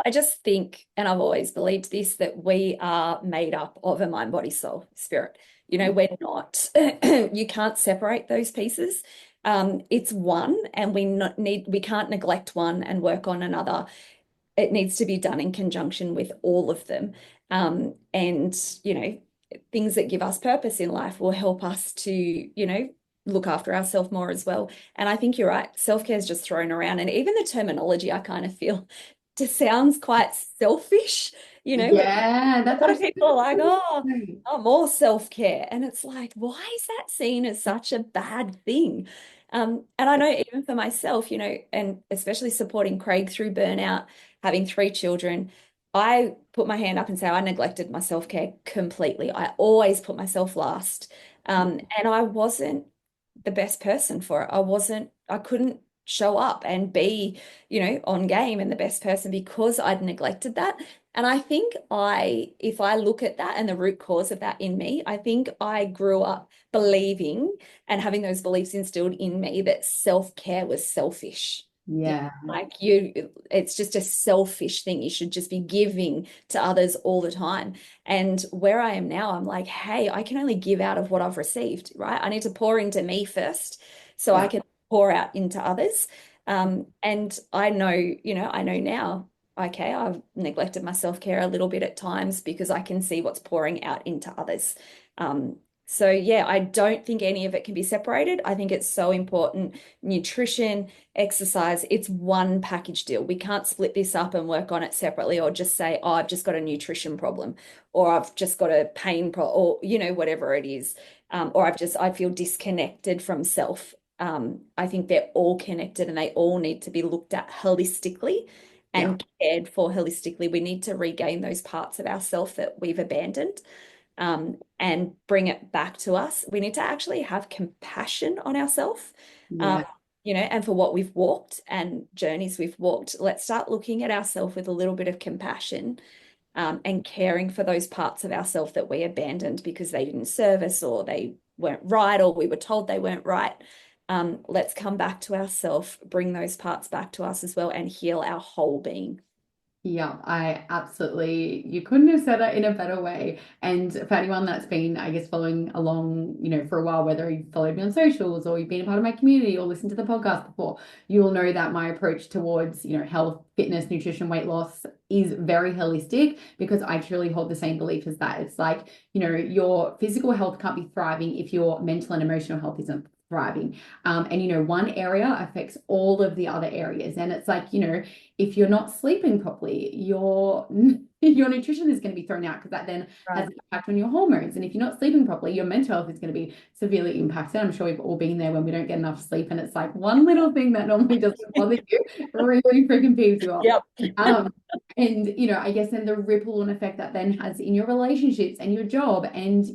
I just think, and I've always believed this, that we are made up of a mind, body, soul, spirit. You know, we're not, you can't separate those pieces. It's one, and we can't neglect one and work on another. It needs to be done in conjunction with all of them. And, you know, things that give us purpose in life will help us to, you know, look after ourselves more as well. And I think you're right. Self-care is just thrown around. And even the terminology, I kind of feel just sounds quite selfish, you know, but Yeah, a that's lot of people are like, oh, absolutely. oh, more self-care. And it's like, why is that seen as such a bad thing? And I know even for myself, you know, and especially supporting Craig through burnout, having three children, I put my hand up and say I neglected my self-care completely. I always put myself last. And I wasn't the best person for it. I couldn't show up and be, you know, on game and the best person because I'd neglected that. And I think if I look at that and the root cause of that in me, I think I grew up believing and having those beliefs instilled in me that self-care was selfish. You know, Yeah. like it's just a selfish thing. You should just be giving to others all the time. And where I am now, I'm like, hey, I can only give out of what I've received, right? I need to pour into me first so I Yeah. can pour out into others. And I know, you know, I know now, okay, I've neglected my self-care a little bit at times because I can see what's pouring out into others. So yeah, I don't think any of it can be separated. I think it's so important. Nutrition, exercise, it's one package deal. We can't split this up and work on it separately or just say, oh, I've just got a nutrition problem or I've just got a pain problem or, you know, whatever it is. Or I feel disconnected from self. I think they're all connected and they all need to be looked at holistically Yeah. and cared for holistically. We need to regain those parts of ourself that we've abandoned, and bring it back to us. We need to actually have compassion on ourselves, um, Yeah. you know, and for what we've walked and journeys we've walked. Let's start looking at ourselves with a little bit of compassion, and caring for those parts of ourselves that we abandoned because they didn't serve us or they weren't right or we were told they weren't right. Let's come back to ourselves, bring those parts back to us as well, and heal our whole being. Yeah, I absolutely, you couldn't have said it in a better way. And for anyone that's been, I guess, following along, you know, for a while, whether you've followed me on socials or you've been a part of my community or listened to the podcast before, you'll know that my approach towards, you know, health, fitness, nutrition, weight loss is very holistic because I truly hold the same belief as that. It's like, you know, your physical health can't be thriving if your mental and emotional health isn't thriving. And, you know, one area affects all of the other areas. And it's like, you know, if you're not sleeping properly, your nutrition is going to be thrown out because that then has Right. an impact on your hormones. And if you're not sleeping properly, your mental health is going to be severely impacted. I'm sure we've all been there when we don't get enough sleep, and it's like one little thing that normally doesn't bother you really freaking peeves you off. Yep. Um, and you know, I guess then the ripple on effect that then has in your relationships and your job and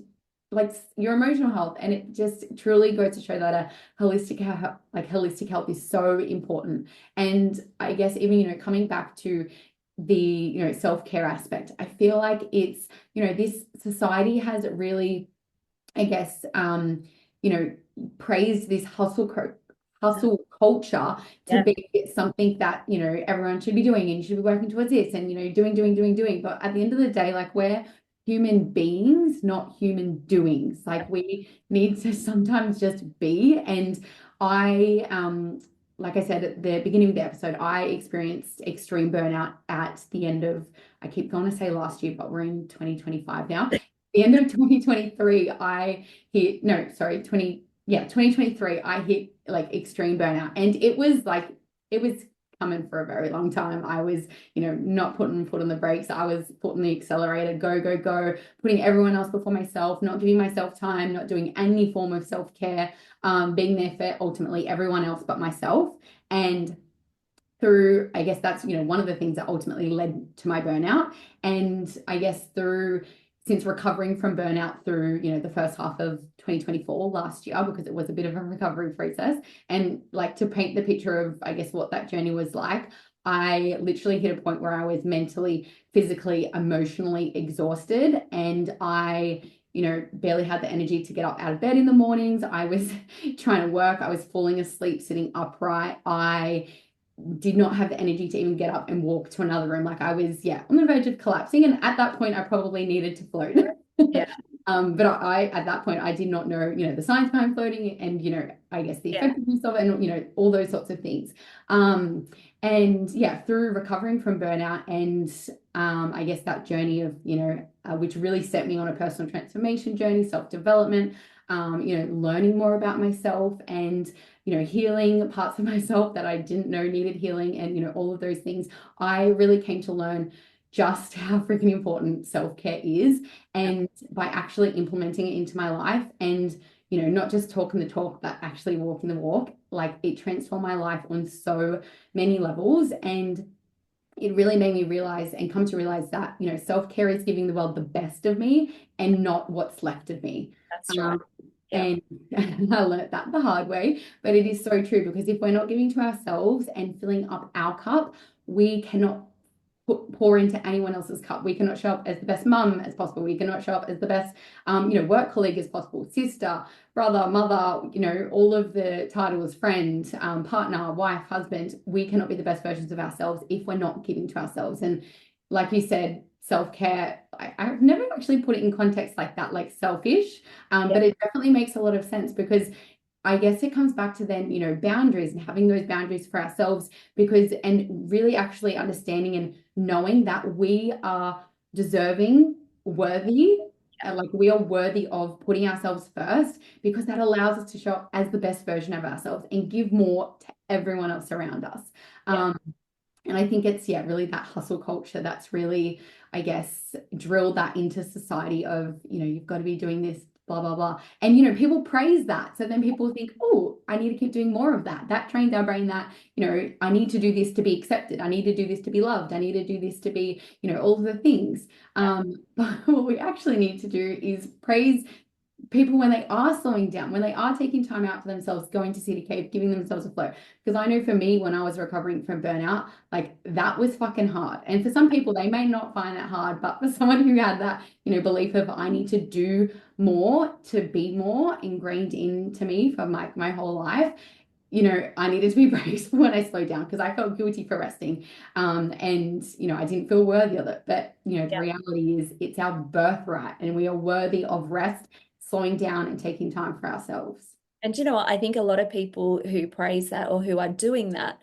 like your emotional health, and it just truly goes to show that a holistic health is so important. And I guess even, you know, coming back to the, you know, self-care aspect, I feel like it's, you know, this society has really, I guess, you know, praised this hustle culture to Yeah. be something that, you know, everyone should be doing and you should be working towards this and, you know, doing. But at the end of the day, like we're human beings, not human doings. Like we need to sometimes just be. And I, like I said at the beginning of the episode, I experienced extreme burnout at the end of, I keep going to say last year, but we're in 2025 now. The end of 2023, I hit, no, sorry, 2023, I hit like extreme burnout. And it was like, it was coming for a very long time. I was, you know, not putting foot on the brakes. I was putting the accelerator, go, putting everyone else before myself, not giving myself time, not doing any form of self-care, being there for ultimately everyone else but myself. And through, I guess that's, you know, one of the things that ultimately led to my burnout. And I guess since recovering from burnout through, you know, the first half of 2024 last year, because it was a bit of a recovery process, and like to paint the picture of, I guess, what that journey was like, I literally hit a point where I was mentally, physically, emotionally exhausted, and I, you know, barely had the energy to get up out of bed in the mornings. I was trying to work. I was falling asleep sitting upright. I did not have the energy to even get up and walk to another room. Like I was, yeah, on the verge of collapsing. And at that point, I probably needed to float. Yeah. But at that point, I did not know, the science behind floating and, I guess the Yeah. effectiveness of it and, all those sorts of things. And yeah, through recovering from burnout and I guess that journey of, which really set me on a personal transformation journey, self-development, learning more about myself and, healing parts of myself that I didn't know needed healing and, all of those things, I really came to learn just how freaking important self-care is. And by actually implementing it into my life and, not just talking the talk, but actually walking the walk, like it transformed my life on so many levels. And it really made me realize and come to realize that, self-care is giving the world the best of me and not what's left of me. That's right. Yeah. And I learned that the hard way, but it is so true because if we're not giving to ourselves and filling up our cup, we cannot pour into anyone else's cup. We cannot show up as the best mum as possible. We cannot show up as the best, work colleague as possible, sister, brother, mother, all of the titles, friend, partner, wife, husband. We cannot be the best versions of ourselves if we're not giving to ourselves. And like you said, self-care, I've never actually put it in context like that, like selfish, but it definitely makes a lot of sense because I guess it comes back to then, boundaries and having those boundaries for ourselves and really actually understanding and knowing that we are deserving, worthy, like we are worthy of putting ourselves first because that allows us to show up as the best version of ourselves and give more to everyone else around us. And I think it's, really that hustle culture that's really, I guess, drilled that into society of, you've got to be doing this, blah, blah, blah. And, people praise that. So then people think, oh, I need to keep doing more of that. That trains our brain that, I need to do this to be accepted. I need to do this to be loved. I need to do this to be, all of the things. But what we actually need to do is praise people when they are slowing down, when they are taking time out for themselves, going to City Cave, giving themselves a flow. Because I know for me, when I was recovering from burnout, like that was fucking hard. And for some people, they may not find that hard, but for someone who had that, belief of I need to do more to be more ingrained into me for my whole life, I needed to be braced when I slowed down because I felt guilty for resting. And, I didn't feel worthy of it. But, the reality is it's our birthright and we are worthy of rest, slowing down and taking time for ourselves. And you know what? I think a lot of people who praise that or who are doing that,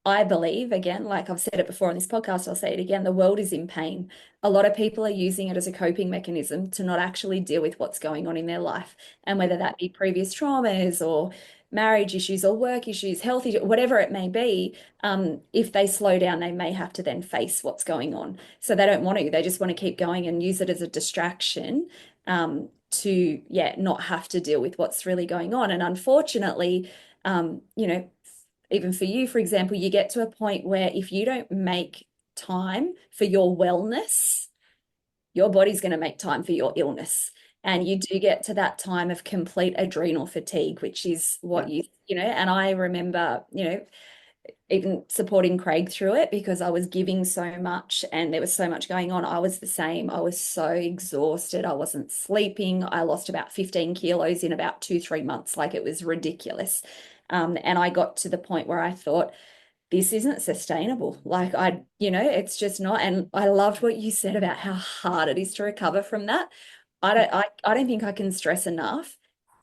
I believe, again, like I've said it before on this podcast, I'll say it again, the world is in pain. A lot of people are using it as a coping mechanism to not actually deal with what's going on in their life. And whether that be previous traumas or marriage issues or work issues, health issues, whatever it may be, if they slow down, they may have to then face what's going on. So they don't want to. They just want to keep going and use it as a distraction. To not have to deal with what's really going on. And unfortunately, even for you, for example, you get to a point where if you don't make time for your wellness, your body's going to make time for your illness. And you do get to that time of complete adrenal fatigue, which is what and I remember, even supporting Craig through it because I was giving so much and there was so much going on. I was the same. I was so exhausted. I wasn't sleeping. I lost about 15 kilos in about 2-3 months. Like it was ridiculous. And I got to the point where I thought, this isn't sustainable. Like it's just not. And I loved what you said about how hard it is to recover from that. I don't think I can stress enough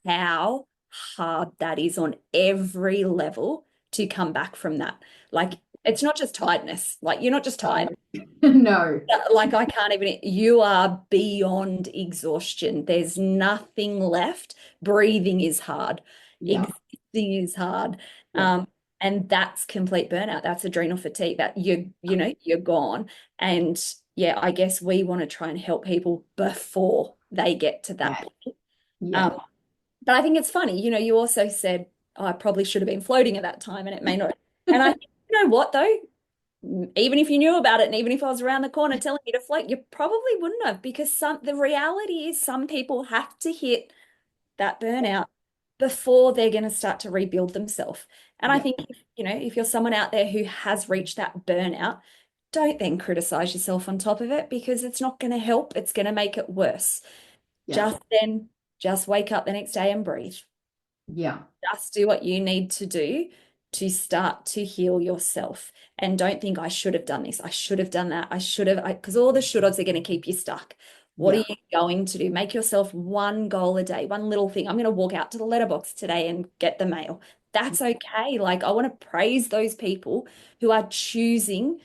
how hard that is on every level to come back from that. Like it's not just tiredness. Like you're not just tired. No. Like I can't even, you are beyond exhaustion. There's nothing left. Breathing is hard. Yeah. Existing is hard. Yeah. And that's complete burnout. That's adrenal fatigue that you're gone. And yeah, I guess we want to try and help people before they get to that point. Yeah. But I think it's funny, you also said, oh, I probably should have been floating at that time and it may not. And I think, you know what though? Even if you knew about it and even if I was around the corner telling you to float, you probably wouldn't have because the reality is some people have to hit that burnout before they're going to start to rebuild themselves. And I think, if you're someone out there who has reached that burnout, don't then criticize yourself on top of it because it's not going to help. It's going to make it worse. Just wake up the next day and breathe. Yeah. Just do what you need to do to start to heal yourself. And don't think, I should have done this, I should have done that, I should have, because all the should haves are going to keep you stuck. What are Yeah. you going to do? Make yourself one goal a day, one little thing. I'm going to walk out to the letterbox today and get the mail. That's okay. Like, I want to praise those people who are choosing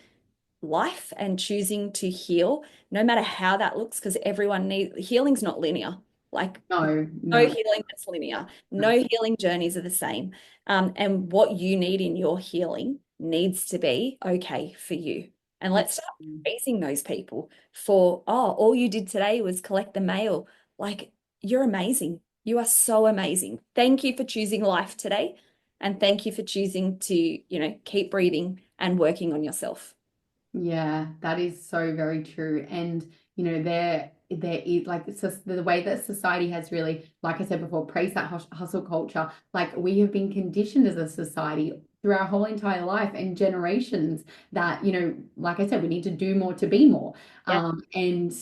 life and choosing to heal, no matter how that looks, because everyone needs healing's not linear. Like, No, no no, healing that's linear. no. No healing journeys are the same. And what you need in your healing needs to be okay for you. And Yeah. let's start praising those people for, oh, all you did today was collect the mail. Like, you're amazing. You are so amazing. Thank you for choosing life today. And thank you for choosing to, keep breathing and working on yourself. Yeah, that is so very true. And there is like it's just the way that society has really, like I said before, praised that hustle culture. Like we have been conditioned as a society through our whole entire life and generations that, like I said, we need to do more to be more. Yeah. And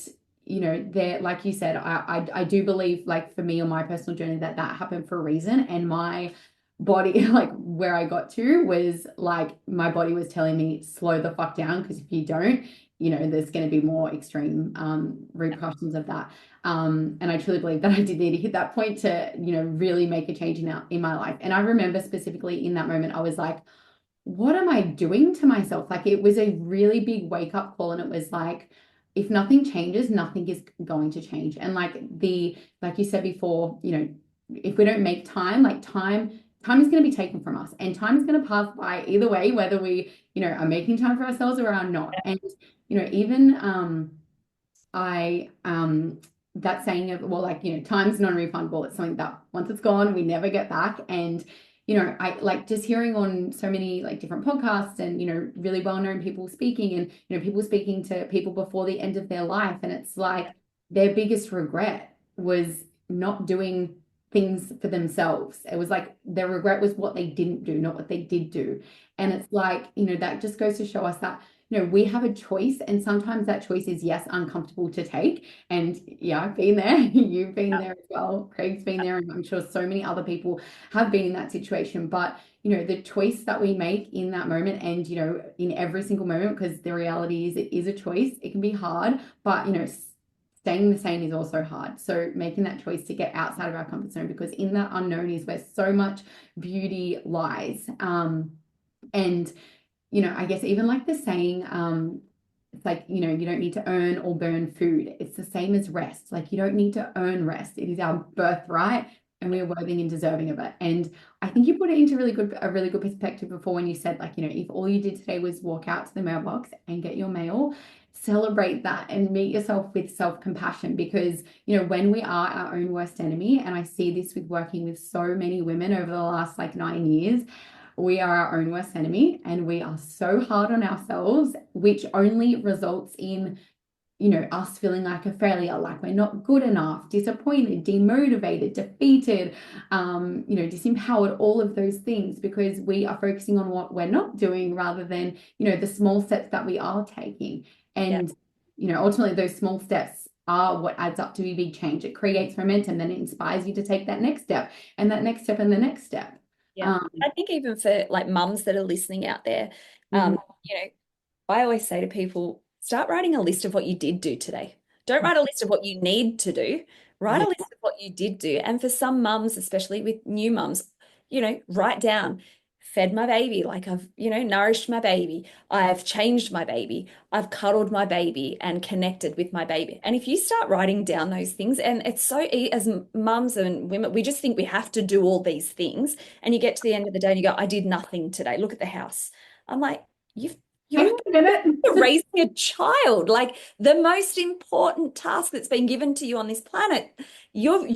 there, like you said, I do believe, like for me on my personal journey, that happened for a reason. And my body, like where I got to was like my body was telling me slow the fuck down, because if you don't, there's going to be more extreme repercussions of that. And I truly believe that I did need to hit that point to really make a change in my life. And I remember specifically in that moment I was like, what am I doing to myself? Like it was a really big wake up call, and it was like, if nothing changes, nothing is going to change. And like you said before, if we don't make time, like time is going to be taken from us, and time is going to pass by either way, whether we, are making time for ourselves or are not. And, even I that saying of, well, like, time's non-refundable. It's something that once it's gone, we never get back. And, I like just hearing on so many like different podcasts and, really well-known people speaking, and, people speaking to people before the end of their life. And it's like their biggest regret was not doing things for themselves. It was like their regret was what they didn't do, not what they did do. And it's like, that just goes to show us that, we have a choice, and sometimes that choice is, yes, uncomfortable to take. And yeah, I've been there. You've been there as well. Craig's been there, and I'm sure so many other people have been in that situation. But the choice that we make in that moment, and in every single moment, because the reality is it is a choice. It can be hard, but staying the same is also hard. So making that choice to get outside of our comfort zone, because in that unknown is where so much beauty lies. And I guess even like the saying, it's like, you don't need to earn or burn food. It's the same as rest. Like you don't need to earn rest. It is our birthright, and we are worthy and deserving of it. And I think you put it into a really good perspective before when you said, like, if all you did today was walk out to the mailbox and get your mail, celebrate that and meet yourself with self-compassion. Because, when we are our own worst enemy, and I see this with working with so many women over the last like 9 years, we are our own worst enemy, and we are so hard on ourselves, which only results in, us feeling like a failure, like we're not good enough, disappointed, demotivated, defeated, disempowered, all of those things, because we are focusing on what we're not doing rather than, the small steps that we are taking. And, ultimately those small steps are what adds up to a big change. It creates momentum, then it inspires you to take that next step and that next step and the next step. Yeah. I think even for like mums that are listening out there, Mhm. I always say to people, start writing a list of what you did do today. Don't write a list of what you need to do. Write Yeah, a list of what you did do. And for some mums, especially with new mums, write down, fed my baby, like I've, nourished my baby. I've changed my baby. I've cuddled my baby and connected with my baby. And if you start writing down those things, and it's so, as mums and women, we just think we have to do all these things. And you get to the end of the day and you go, I did nothing today. Look at the house. I'm like, hang you're on a minute. raising a child, like the most important task that's been given to you on this planet. You're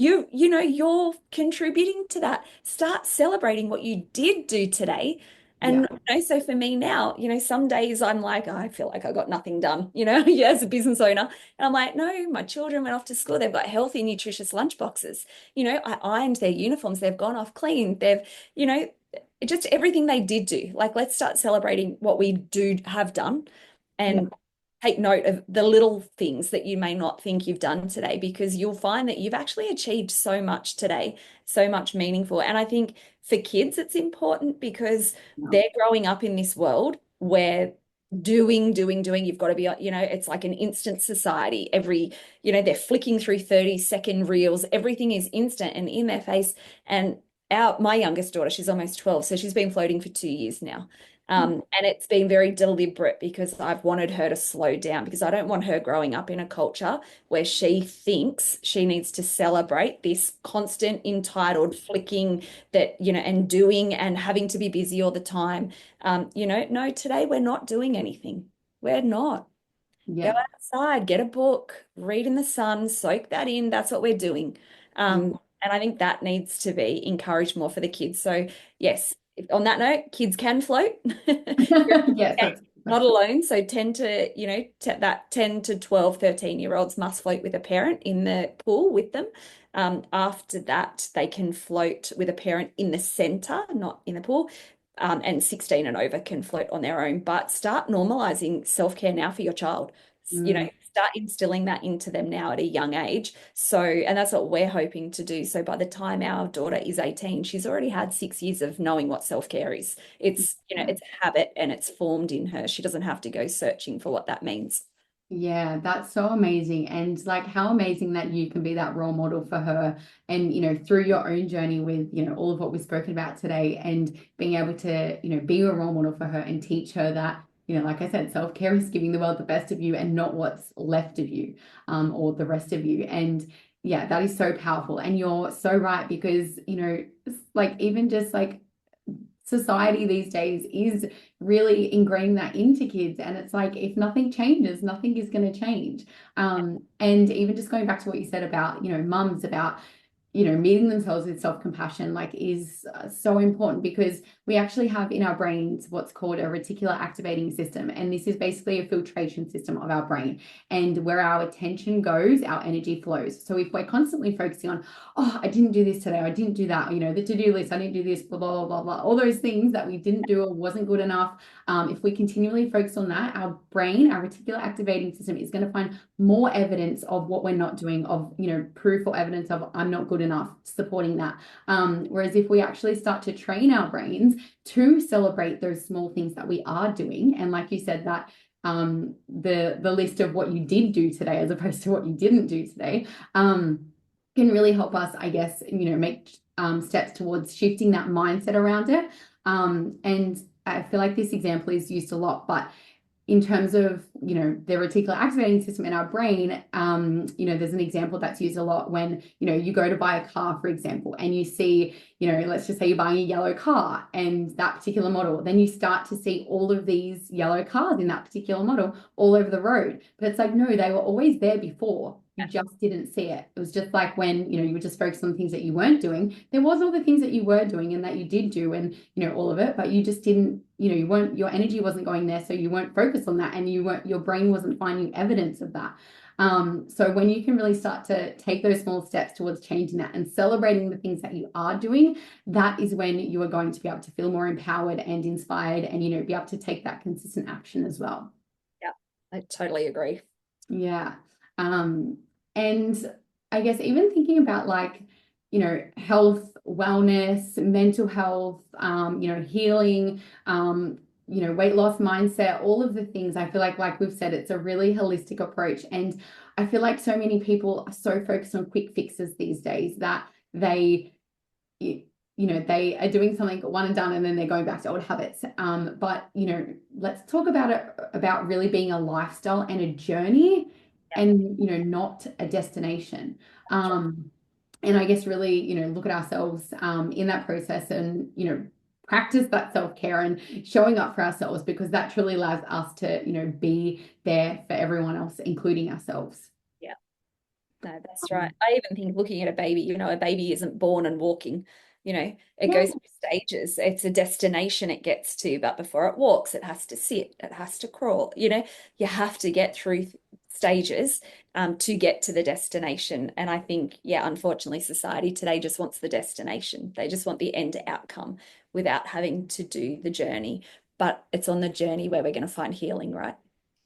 contributing to that. Start celebrating what you did do today. Yeah, And so for me now, some days I'm like, I feel like I got nothing done, yeah, as a business owner. And I'm like, no, my children went off to school. They've got healthy, nutritious lunch boxes. I ironed their uniforms. They've gone off clean. They've, just everything they did do. Like, let's start celebrating what we do have done yeah, and take note of the little things that you may not think you've done today, because you'll find that you've actually achieved so much today, so much meaningful. And I think for kids, it's important because Yeah. they're growing up in this world where doing, you've got to be, it's like an instant society. They're flicking through 30-second reels. Everything is instant and in their face. And my youngest daughter, she's almost 12, so she's been floating for 2 years now. And it's been very deliberate because I've wanted her to slow down, because I don't want her growing up in a culture where she thinks she needs to celebrate this constant entitled flicking and doing and having to be busy all the time. No, today we're not doing anything. We're not. Go Yeah. outside, get a book, read in the sun, soak that in. That's what we're doing. And I think that needs to be encouraged more for the kids. So, yes, on that note, kids can float. Yes, that's Not alone. So 10 to 12, 13-year-olds must float with a parent in the pool with them. After that, they can float with a parent in the center, not in the pool. And 16 and over can float on their own. But start normalizing self-care now for your child. mm, Start instilling that into them now at a young age. And that's what we're hoping to do. So by the time our daughter is 18, she's already had 6 years of knowing what self-care is. It's a habit and it's formed in her. She doesn't have to go searching for what that means. yeah, that's so amazing. And like how amazing that you can be that role model for her and, through your own journey with, all of what we've spoken about today and being able to, be a role model for her and teach her that, like I said, self-care is giving the world the best of you and not what's left of you, or the rest of you. And yeah, that is so powerful. And you're so right because, like even just like society these days is really ingraining that into kids, and it's like if nothing changes, nothing is going to change. And even just going back to what you said about mums, about meeting themselves with self-compassion, like is so important because we actually have in our brains what's called a reticular activating system. And this is basically a filtration system of our brain. And where our attention goes, our energy flows. So if we're constantly focusing on, oh, I didn't do this today, I didn't do that, the to-do list, I didn't do this, blah, blah, blah, blah, all those things that we didn't do or wasn't good enough. If we continually focus on that, our brain, our reticular activating system is going to find more evidence of what we're not doing, of, proof or evidence of I'm not good enough, supporting that. Whereas if we actually start to train our brains to celebrate those small things that we are doing, and like you said, that the list of what you did do today as opposed to what you didn't do today, can really help us, I guess, make steps towards shifting that mindset around it. And I feel like this example is used a lot, but in terms of, the reticular activating system in our brain, there's an example that's used a lot when, you go to buy a car, for example, and you see, let's just say you're buying a yellow car and that particular model, then you start to see all of these yellow cars in that particular model all over the road. But it's like, no, they were always there before. You just didn't see it. It was just like when, you were just focused on things that you weren't doing. There was all the things that you were doing and that you did do and, all of it, but you just didn't, your energy wasn't going there. So you weren't focused on that and your brain wasn't finding evidence of that. So when you can really start to take those small steps towards changing that and celebrating the things that you are doing, that is when you are going to be able to feel more empowered and inspired and, be able to take that consistent action as well. Yeah, I totally agree. Yeah. And I guess even thinking about like, health, wellness, mental health, healing, weight loss mindset, all of the things, I feel like we've said, it's a really holistic approach. And I feel like so many people are so focused on quick fixes these days that they they are doing something one and done and then they're going back to old habits. But let's talk about it, about really being a lifestyle and a journey, and not a destination. And I guess really look at ourselves in that process and practice that self-care and showing up for ourselves, because that truly allows us to be there for everyone else, including ourselves. Yeah, no, that's right. I even think looking at a baby, a baby isn't born and walking. It goes through stages. It's a destination it gets to, but before it walks, it has to sit, it has to crawl. You have to get through stages to get to the destination. And I think, unfortunately, society today just wants the destination. They just want the end outcome without having to do the journey. But it's on the journey where we're going to find healing, right?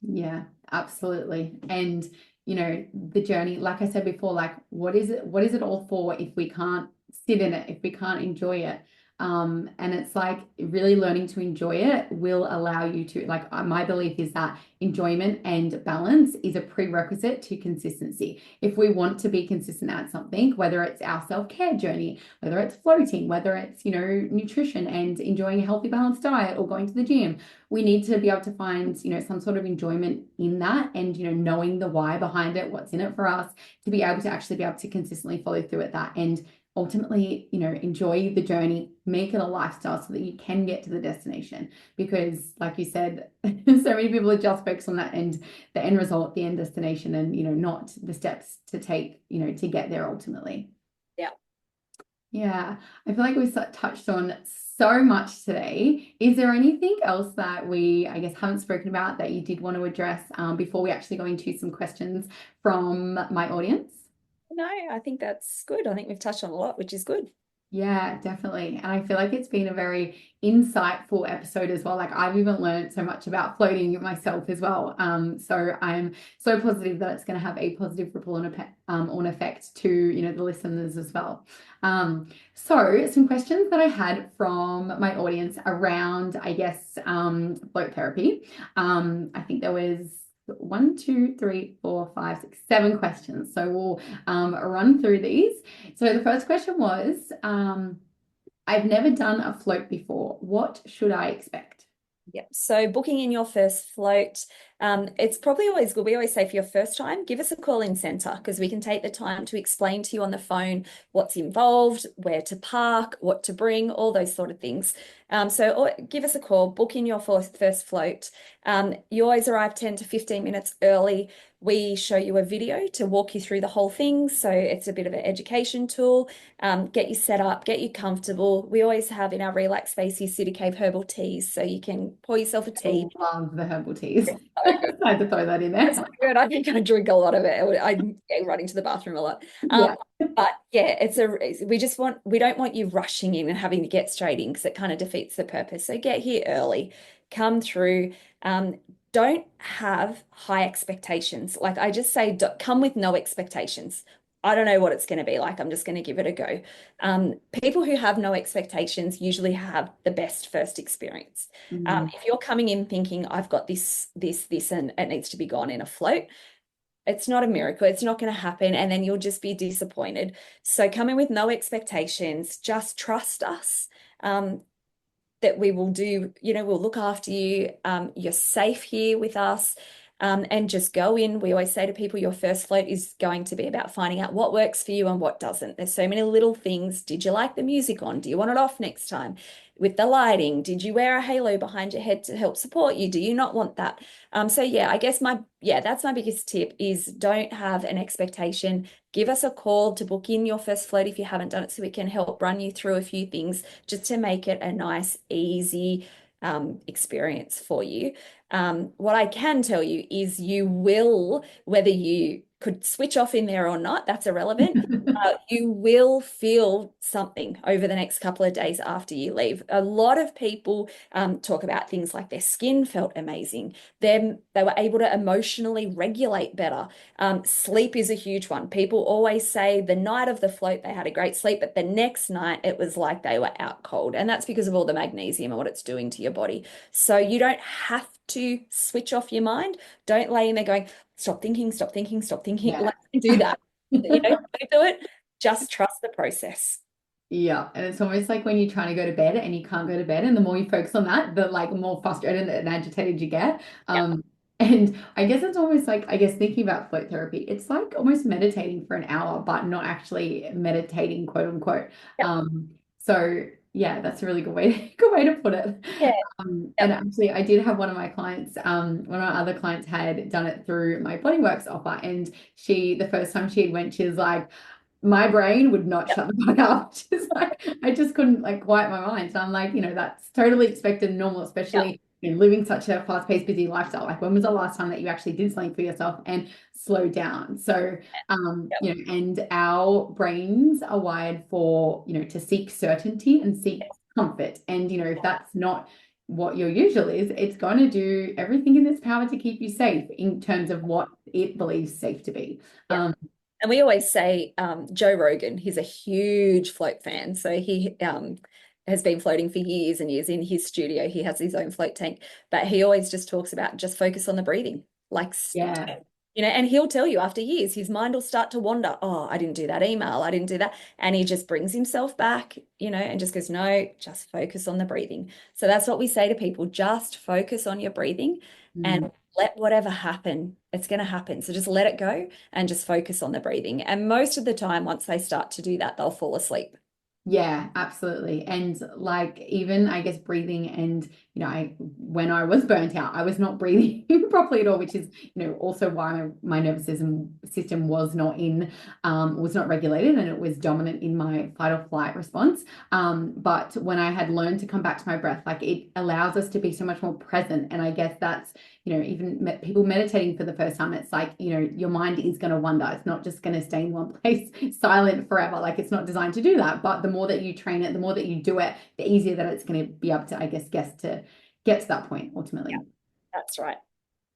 Yeah, absolutely. And the journey, like I said before, like what is it all for if we can't sit in it, if we can't enjoy it? And it's like really learning to enjoy it will allow you to, like, my belief is that enjoyment and balance is a prerequisite to consistency. If we want to be consistent at something, whether it's our self-care journey, whether it's floating, whether it's, nutrition and enjoying a healthy, balanced diet or going to the gym, we need to be able to find, some sort of enjoyment in that and, knowing the why behind it, what's in it for us, to be able to actually be able to consistently follow through at that. And ultimately, enjoy the journey, make it a lifestyle so that you can get to the destination. Because like you said, so many people are just focused on that end, the end result, the end destination, and, not the steps to take, to get there ultimately. Yeah. Yeah, I feel like we touched on so much today. Is there anything else that we, I guess, haven't spoken about that you did want to address before we actually go into some questions from my audience? No, I think that's good. I think we've touched on a lot, which is good. Yeah, definitely. And I feel like it's been a very insightful episode as well. Like I've even learned so much about floating myself as well. So I'm so positive that it's going to have a positive ripple on effect to, the listeners as well. So some questions that I had from my audience around, I guess, float therapy. I think there was one, two, three, four, five, six, seven questions. So we'll run through these. So the first question was, I've never done a float before. What should I expect? Yep. So booking in your first float, it's probably always good. We always say for your first time, give us a call in centre because we can take the time to explain to you on the phone what's involved, where to park, what to bring, all those sort of things. So give us a call, book in your first float. You always arrive 10 to 15 minutes early. We show you a video to walk you through the whole thing. So it's a bit of an education tool. Get you set up, get you comfortable. We always have in our relax spaces City Cave herbal teas, so you can pour yourself a tea. I love the herbal teas. It's so good. I had to throw that in It's there. so good. I think I drink a lot of it. I'm running to the bathroom a lot. Yeah. But yeah, we don't want you rushing in and having to get straight in because it kind of defeats the purpose. So get here early, come through. Don't have high expectations. Like I just say, come with no expectations. I don't know what it's going to be like. I'm just going to give it a go. People who have no expectations usually have the best first experience. Mm. If you're coming in thinking, I've got this, and it needs to be gone in a float, it's not a miracle. It's not going to happen. And then you'll just be disappointed. So come in with no expectations. Just trust us. That we will do, we'll look after you. You're safe here with us. And just go in. We always say to people, your first float is going to be about finding out what works for you and what doesn't. There's so many little things. Did you like the music on? Do you want it off next time? With the lighting, did you wear a halo behind your head to help support you? Do you not want that? So yeah, I guess that's my biggest tip is don't have an expectation. Give us a call to book in your first float if you haven't done it so we can help run you through a few things just to make it a nice, easy experience for you. What I can tell you is you will, whether you could switch off in there or not, that's irrelevant. You will feel something over the next couple of days after you leave. A lot of people talk about things like their skin felt amazing. They were able to emotionally regulate better. Sleep is a huge one. People always say the night of the float, they had a great sleep, but the next night it was like they were out cold. And that's because of all the magnesium and what it's doing to your body. So you don't have to switch off your mind. Don't lay in there going, stop thinking, stop thinking, stop thinking. Yeah. Like, do that. Don't do it. Just trust the process. Yeah, and it's almost like when you're trying to go to bed and you can't go to bed, and the more you focus on that, the like more frustrated and agitated you get. Yeah. And I guess it's almost like, I guess thinking about float therapy, it's like almost meditating for an hour, but not actually meditating, quote unquote. Yeah. So yeah, that's a really good way to put it. Yeah. And actually, I did have one of my clients, one of my other clients had done it through my Bodyworks offer, and the first time she went, she was like, my brain would not shut the fuck up. Just like I just couldn't like quiet my mind. So I'm like, that's totally expected and normal, Yeah. especially living such a fast-paced, busy lifestyle. Like when was the last time that you actually did something for yourself and slowed down? So Yeah. and our brains are wired for, to seek certainty and seek comfort. And if that's not what your usual is, it's going to do everything in its power to keep you safe in terms of what it believes safe to be. Yeah. And we always say Joe Rogan, he's a huge float fan. So he has been floating for years and years in his studio. He has his own float tank, but he always just talks about just focus on the breathing. Like, Yeah. and he'll tell you after years, his mind will start to wander. Oh, I didn't do that email. I didn't do that. And he just brings himself back, and just goes, no, just focus on the breathing. So that's what we say to people, just focus on your breathing and let whatever happen, it's going to happen. So just let it go and just focus on the breathing. And most of the time, once they start to do that, they'll fall asleep. Yeah, absolutely. And like even I guess breathing and when I was burnt out, I was not breathing properly at all, which is, also why my nervous system was not regulated and it was dominant in my fight or flight response. But when I had learned to come back to my breath, like it allows us to be so much more present. And I guess that's even people meditating for the first time, it's like, your mind is going to wander. It's not just going to stay in one place silent forever. Like it's not designed to do that. But the more that you train it, the more that you do it, the easier that it's going to be able to, I guess, get to that point ultimately. Yeah, that's right.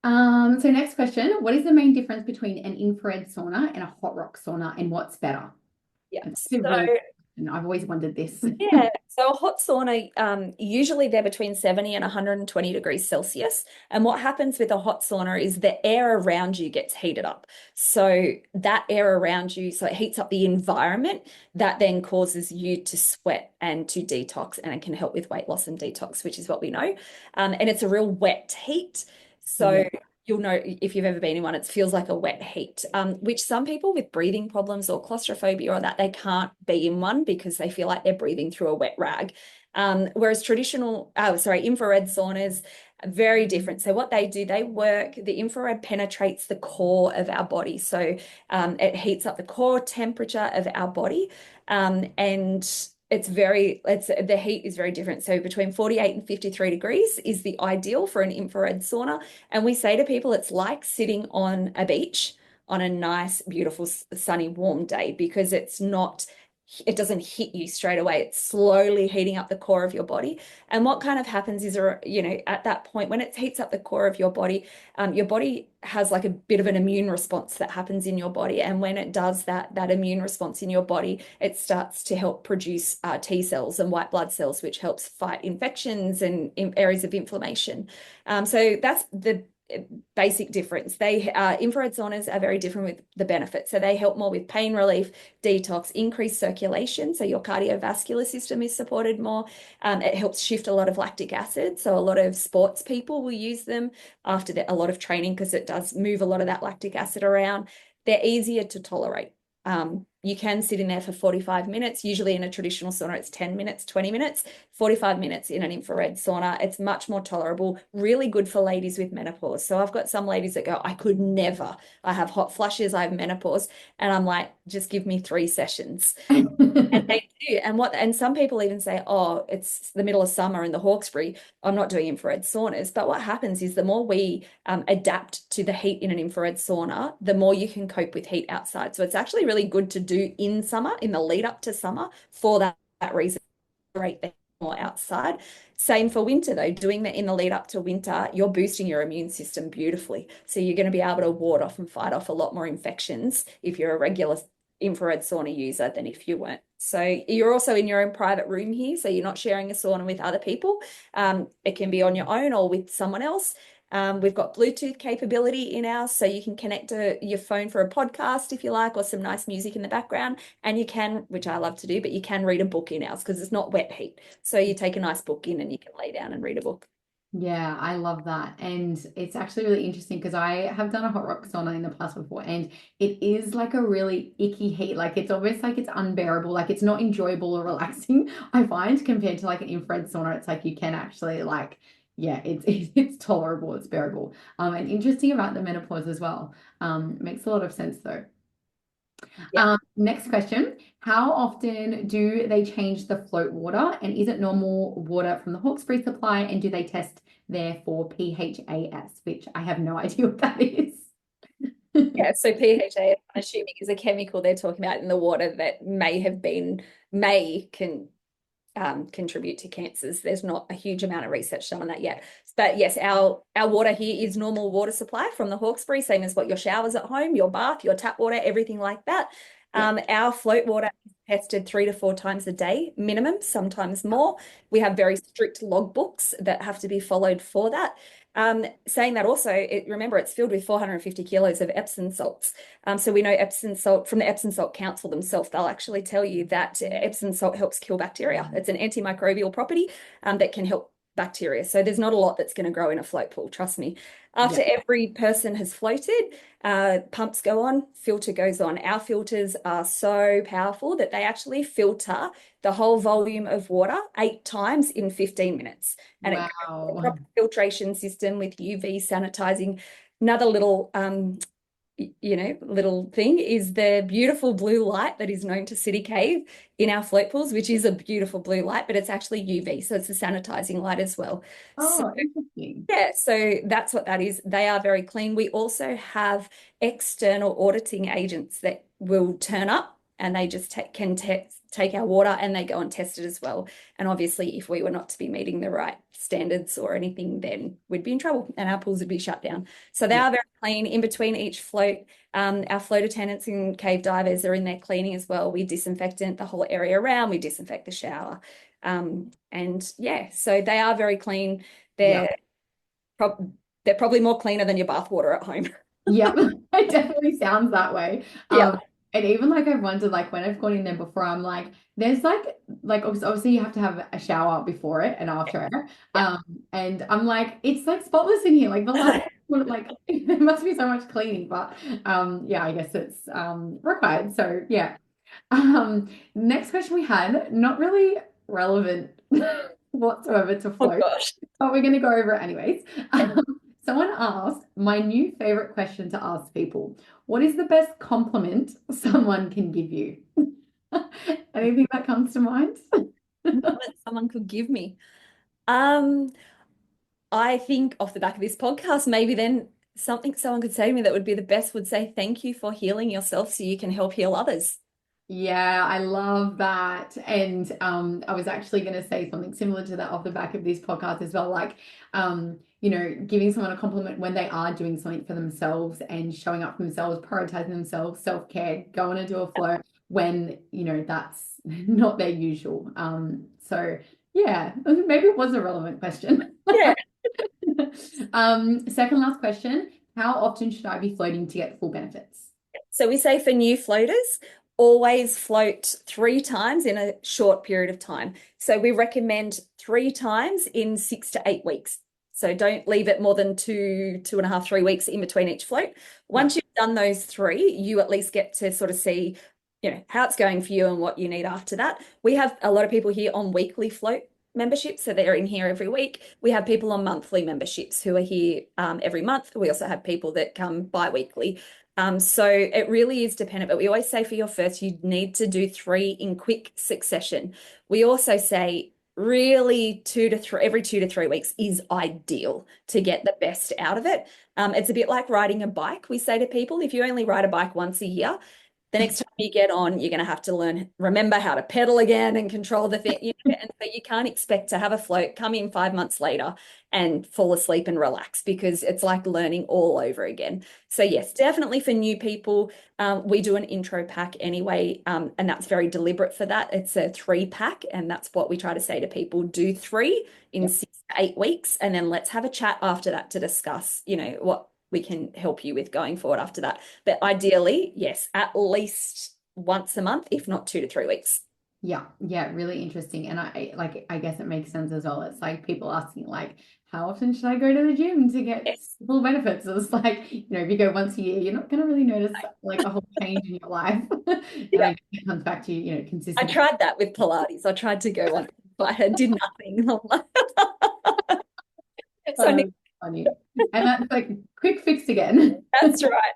So next question, what is the main difference between an infrared sauna and a hot rock sauna and what's better? Yeah. It's really, I've always wondered this. Yeah, so a hot sauna, usually they're between 70 and 120 degrees Celsius. And what happens with a hot sauna is the air around you gets heated up. So that air around you, so it heats up the environment that then causes you to sweat and to detox, and it can help with weight loss and detox, which is what we know. And it's a real wet heat. So Yeah. you'll know if you've ever been in one, it feels like a wet heat, which some people with breathing problems or claustrophobia or that they can't be in one because they feel like they're breathing through a wet rag. Whereas infrared saunas are very different. So what they do, the infrared penetrates the core of our body. So it heats up the core temperature of our body. And the heat is very different. So between 48 and 53 degrees is the ideal for an infrared sauna. And we say to people, it's like sitting on a beach on a nice, beautiful, sunny, warm day because it doesn't hit you straight away. It's slowly heating up the core of your body. And what kind of happens is, at that point, when it heats up the core of your body has like a bit of an immune response that happens in your body. And when it does that immune response in your body, it starts to help produce T cells and white blood cells, which helps fight infections and areas of inflammation. So that's the basic difference. Infrared saunas are very different with the benefits. So they help more with pain relief, detox, increased circulation. So your cardiovascular system is supported more. It helps shift a lot of lactic acid. So a lot of sports people will use them after a lot of training because it does move a lot of that lactic acid around. They're easier to tolerate. You can sit in there for 45 minutes. Usually in a traditional sauna, it's 10 minutes, 20 minutes, 45 minutes in an infrared sauna. It's much more tolerable, really good for ladies with menopause. So I've got some ladies that go, I could never. I have hot flushes, I have menopause. And I'm like, just give me 3 sessions. And they do. And some people even say, oh, it's the middle of summer in the Hawkesbury. I'm not doing infrared saunas. But what happens is the more we adapt to the heat in an infrared sauna, the more you can cope with heat outside. So it's actually really good to do in summer, in the lead up to summer, for that reason, rate the more outside. Same for winter though, doing that in the lead up to winter, you're boosting your immune system beautifully. So you're going to be able to ward off and fight off a lot more infections if you're a regular infrared sauna user than if you weren't. So you're also in your own private room here, so you're not sharing a sauna with other people. It can be on your own or with someone else. We've got Bluetooth capability in ours, so you can connect to your phone for a podcast if you like, or some nice music in the background. And you can, which I love to do, but you can read a book in ours because it's not wet heat. So you take a nice book in and you can lay down and read a book. Yeah, I love that. And it's actually really interesting because I have done a hot rock sauna in the past before, and it is like a really icky heat. Like it's almost like it's unbearable. Like it's not enjoyable or relaxing, I find, compared to like an infrared sauna. It's like you can actually it's tolerable, it's bearable. And interesting about the menopause as well. Makes a lot of sense though. Yeah. Next question. How often do they change the float water? And is it normal water from the Hawkesbury supply? And do they test there for PHAS, which I have no idea what that is? Yeah, so PHA, I'm assuming, is a chemical they're talking about in the water that may contribute to cancers. There's not a huge amount of research done on that yet. But yes, our water here is normal water supply from the Hawkesbury, same as what your showers at home, your bath, your tap water, everything like that. Our float water is tested 3 to 4 times a day minimum, sometimes more. We have very strict logbooks that have to be followed for that. Saying that also, remember, it's filled with 450 kilos of Epsom salts. So we know Epsom salt from the Epsom Salt Council themselves, they'll actually tell you that Epsom salt helps kill bacteria. It's an antimicrobial property that can help bacteria. So there's not a lot that's going to grow in a float pool, trust me. After every person has floated, pumps go on, filter goes on. Our filters are so powerful that they actually filter the whole volume of water 8 times in 15 minutes. And it a proper filtration system with UV sanitizing. Another little little thing is the beautiful blue light that is known to City Cave in our float pools, which is a beautiful blue light, but it's actually UV, so it's a sanitizing light as well. Interesting. Yeah, so that's what that is. They are very clean. We also have external auditing agents that will turn up and they just take our water and they go and test it as well. And obviously, if we were not to be meeting the right standards or anything, then we'd be in trouble and our pools would be shut down. So they are very clean. In between each float, our float attendants and cave divers are in there cleaning as well. We disinfect the whole area around. We disinfect the shower. And yeah, so they are very clean. They're probably more cleaner than your bath water at home. Yeah, it definitely sounds that way. And even like I've wondered, like when I've gone in there before, I'm like, there's like obviously you have to have a shower before it and after it. And I'm like, it's like spotless in here. Like the last like there must be so much cleaning, but yeah, I guess it's required. So yeah. Next question we had, not really relevant whatsoever to float, but we're going to go over it anyways. Someone asked, my new favorite question to ask people, what is the best compliment someone can give you? Anything that comes to mind? That someone could give me. I think off the back of this podcast, maybe then something someone could say to me that would be the best would say, thank you for healing yourself so you can help heal others. Yeah, I love that. And I was actually going to say something similar to that off the back of this podcast as well. Like, giving someone a compliment when they are doing something for themselves and showing up for themselves, prioritizing themselves, self-care, going to do a flow when, that's not their usual. So yeah, maybe it was a relevant question. Yeah. Second last question, how often should I be floating to get full benefits? So we say for new floaters, always float 3 times in a short period of time. So we recommend 3 times in 6 to 8 weeks. So don't leave it more than 2.5, 3 weeks in between each float. Once you've done those 3, you at least get to sort of see, how it's going for you and what you need after that. We have a lot of people here on weekly float memberships, so they're in here every week. We have people on monthly memberships who are here every month. We also have people that come bi-weekly. So it really is dependent, but we always say for your first, you need to do 3 in quick succession. We also say really every 2 to 3 weeks is ideal to get the best out of it. It's a bit like riding a bike. We say to people, if you only ride a bike once a year, the next time you get on, you're going to have to remember how to pedal again and control the thing. And so you can't expect to have a float, come in 5 months later and fall asleep and relax, because it's like learning all over again. So yes, definitely for new people, we do an intro pack anyway, and that's very deliberate for that. It's a 3-pack, and that's what we try to say to people, do 3 in 6 to 8 weeks, and then let's have a chat after that to discuss, what we can help you with going forward after that. But ideally, yes, at least once a month, if not 2 to 3 weeks. Yeah, really interesting. And I guess it makes sense as well. It's like people asking, like, how often should I go to the gym to get full benefits? It's like, if you go once a year, you're not going to really notice like a whole change in your life. And it comes back to, consistency. I tried that with Pilates. I tried to go once, but I did nothing. So funny. And that's like quick fix again. That's right.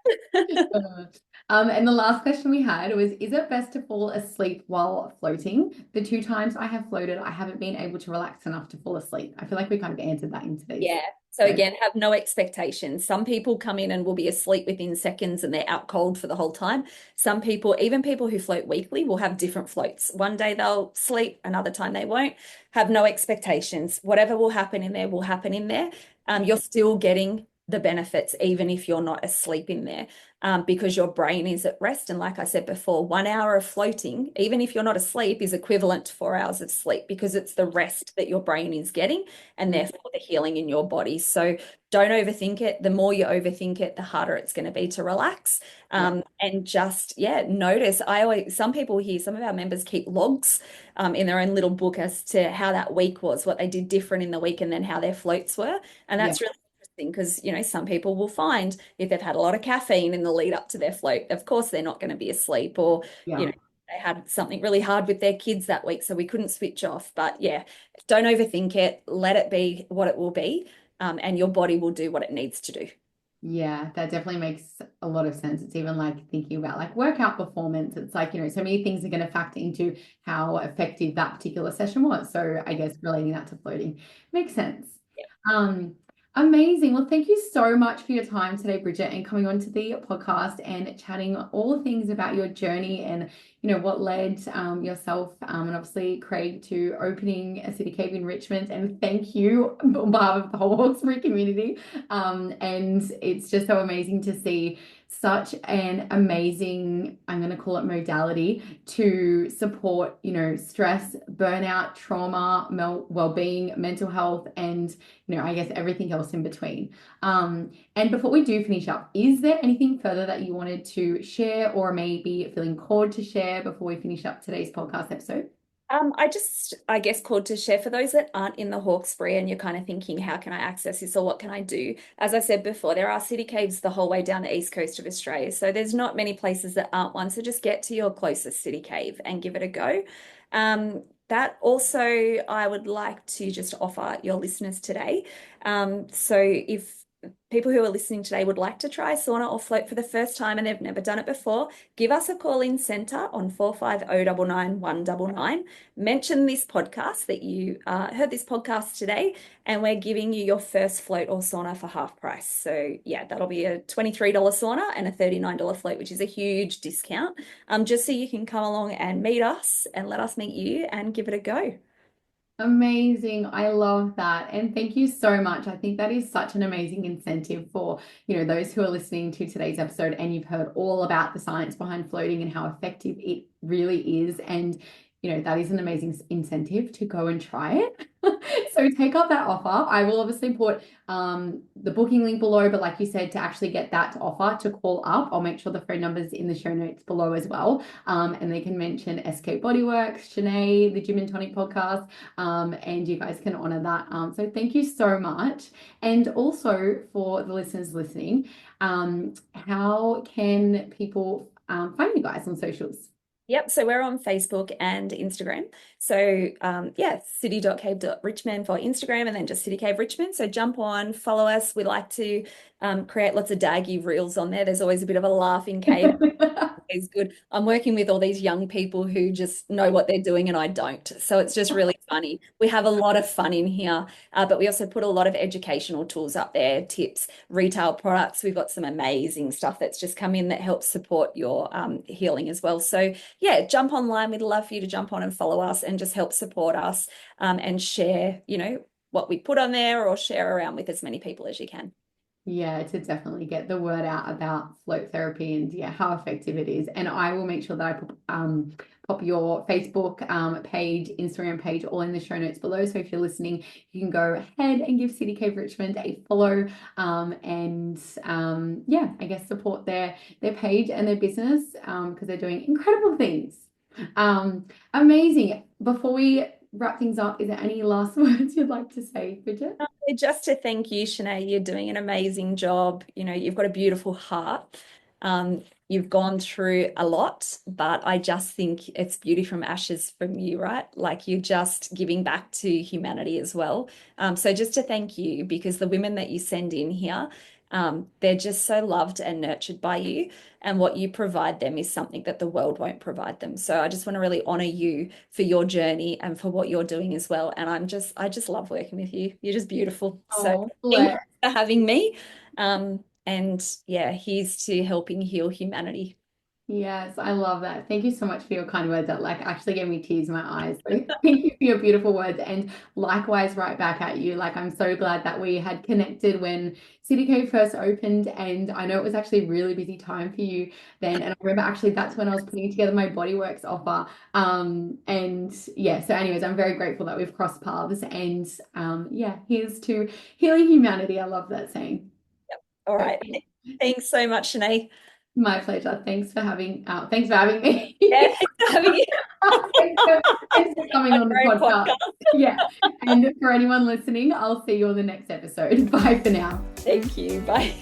And the last question we had was, is it best to fall asleep while floating? The 2 times I have floated, I haven't been able to relax enough to fall asleep. I feel like we kind of answered that in today's. Yeah. So again, have no expectations. Some people come in and will be asleep within seconds and they're out cold for the whole time. Some people, even people who float weekly, will have different floats. One day they'll sleep, another time they won't. Have no expectations. Whatever will happen in there will happen in there. You're still getting the benefits, even if you're not asleep in there, because your brain is at rest. And like I said before, 1 hour of floating, even if you're not asleep, is equivalent to 4 hours of sleep because it's the rest that your brain is getting and therefore the healing in your body. So don't overthink it. The more you overthink it, the harder it's going to be to relax. And just, yeah, notice. Some people here, some of our members keep logs in their own little book as to how that week was, what they did different in the week, and then how their floats were. And that's really interesting because, you know, some people will find if they've had a lot of caffeine in the lead up to their float, of course, they're not going to be asleep, or, you know, they had something really hard with their kids that week, so we couldn't switch off. But yeah, don't overthink it. Let it be what it will be, and your body will do what it needs to do. Yeah, that definitely makes a lot of sense. It's even like thinking about like workout performance. It's like, you know, so many things are going to factor into how effective that particular session was. So I guess relating that to floating makes sense. Um, Amazing. Well, thank you so much for your time today, Bridget, and coming on to the podcast and chatting all things about your journey and, you know, what led yourself and obviously Craig to opening a City Cave in Richmond. And thank you on behalf of the whole Hawkesbury community. And it's just so amazing to see such an amazing, I'm going to call it modality to support, you know, stress, burnout, trauma, well-being, mental health, and, you know, I guess everything else in between. And before we do finish up, is there anything further that you wanted to share or maybe feeling called to share before we finish up today's podcast episode? I guess, called to share for those that aren't in the Hawkesbury and you're kind of thinking, how can I access this or what can I do? As I said before, there are city caves the whole way down the east coast of Australia. So there's not many places that aren't one. So just get to your closest city cave and give it a go. That also, I would like to just offer your listeners today. So if people who are listening today would like to try sauna or float for the first time and they've never done it before, give us a call in centre on 45099199. Mention this podcast that you heard this podcast today, and we're giving you your first float or sauna for half price. So yeah, that'll be a $23 sauna and a $39 float, which is a huge discount, just so you can come along and meet us and let us meet you and give it a go. Amazing. I love that. And thank you so much. I think that is such an amazing incentive for, you know, those who are listening to today's episode and you've heard all about the science behind floating and how effective it really is. And, you know, that is an amazing incentive to go and try it. So take up that offer. I will obviously put the booking link below, but like you said, to actually get that offer, to call up, I'll make sure the phone number's in the show notes below as well. And they can mention SK Bodyworks, Shanaye, the Gym and Tonic podcast, and you guys can honor that. So thank you so much. And also for the listeners listening, how can people find you guys on socials? Yep, so we're on Facebook and Instagram. So yeah, city.cave.richmond for Instagram and then just City Cave Richmond. So jump on, follow us. We like to create lots of daggy reels on there. There's always a bit of a laugh in cave. Is good. I'm working with all these young people who just know what they're doing and I don't. So it's just really funny. We have a lot of fun in here, but we also put a lot of educational tools up there, tips, retail products. We've got some amazing stuff that's just come in that helps support your healing as well. So yeah, jump online. We'd love for you to jump on and follow us and just help support us and share, you know, what we put on there or share around with as many people as you can. Yeah, to definitely get the word out about float therapy and yeah, how effective it is. And I will make sure that I pop your Facebook page, Instagram page, all in the show notes below. So if you're listening, you can go ahead and give City Cave Richmond a follow and yeah, I guess support their page and their business because they're doing incredible things. Amazing. Before we wrap things up, is there any last words you'd like to say, Bridget? Just to thank you, Shanaye. You're doing an amazing job. You know, you've got a beautiful heart. You've gone through a lot, but I just think it's beauty from ashes from you, right? Like you're just giving back to humanity as well. So just to thank you, because the women that you send in here, They're just so loved and nurtured by you, and what you provide them is something that the world won't provide them. So I just want to really honor you for your journey and for what you're doing as well. And I just love working with you. You're just beautiful. So Oh, thank bless. you for having me. And yeah, here's to helping heal humanity. Yes, I love that. Thank you so much for your kind words that like actually gave me tears in my eyes. So thank you for your beautiful words and likewise right back at you. Like I'm so glad that we had connected when City Cave first opened and I know it was actually a really busy time for you then. And I remember actually that's when I was putting together my Bodyworks offer. And yeah, so anyways, I'm very grateful that we've crossed paths and yeah, here's to healing humanity. I love that saying. All right. Okay. Thanks so much, Shanaye. My pleasure. Thanks for having me. Yeah, thanks for having me Thanks for coming on on the your own podcast. podcast. Yeah. And for anyone listening, I'll see you on the next episode. Bye for now. Thank you. Bye.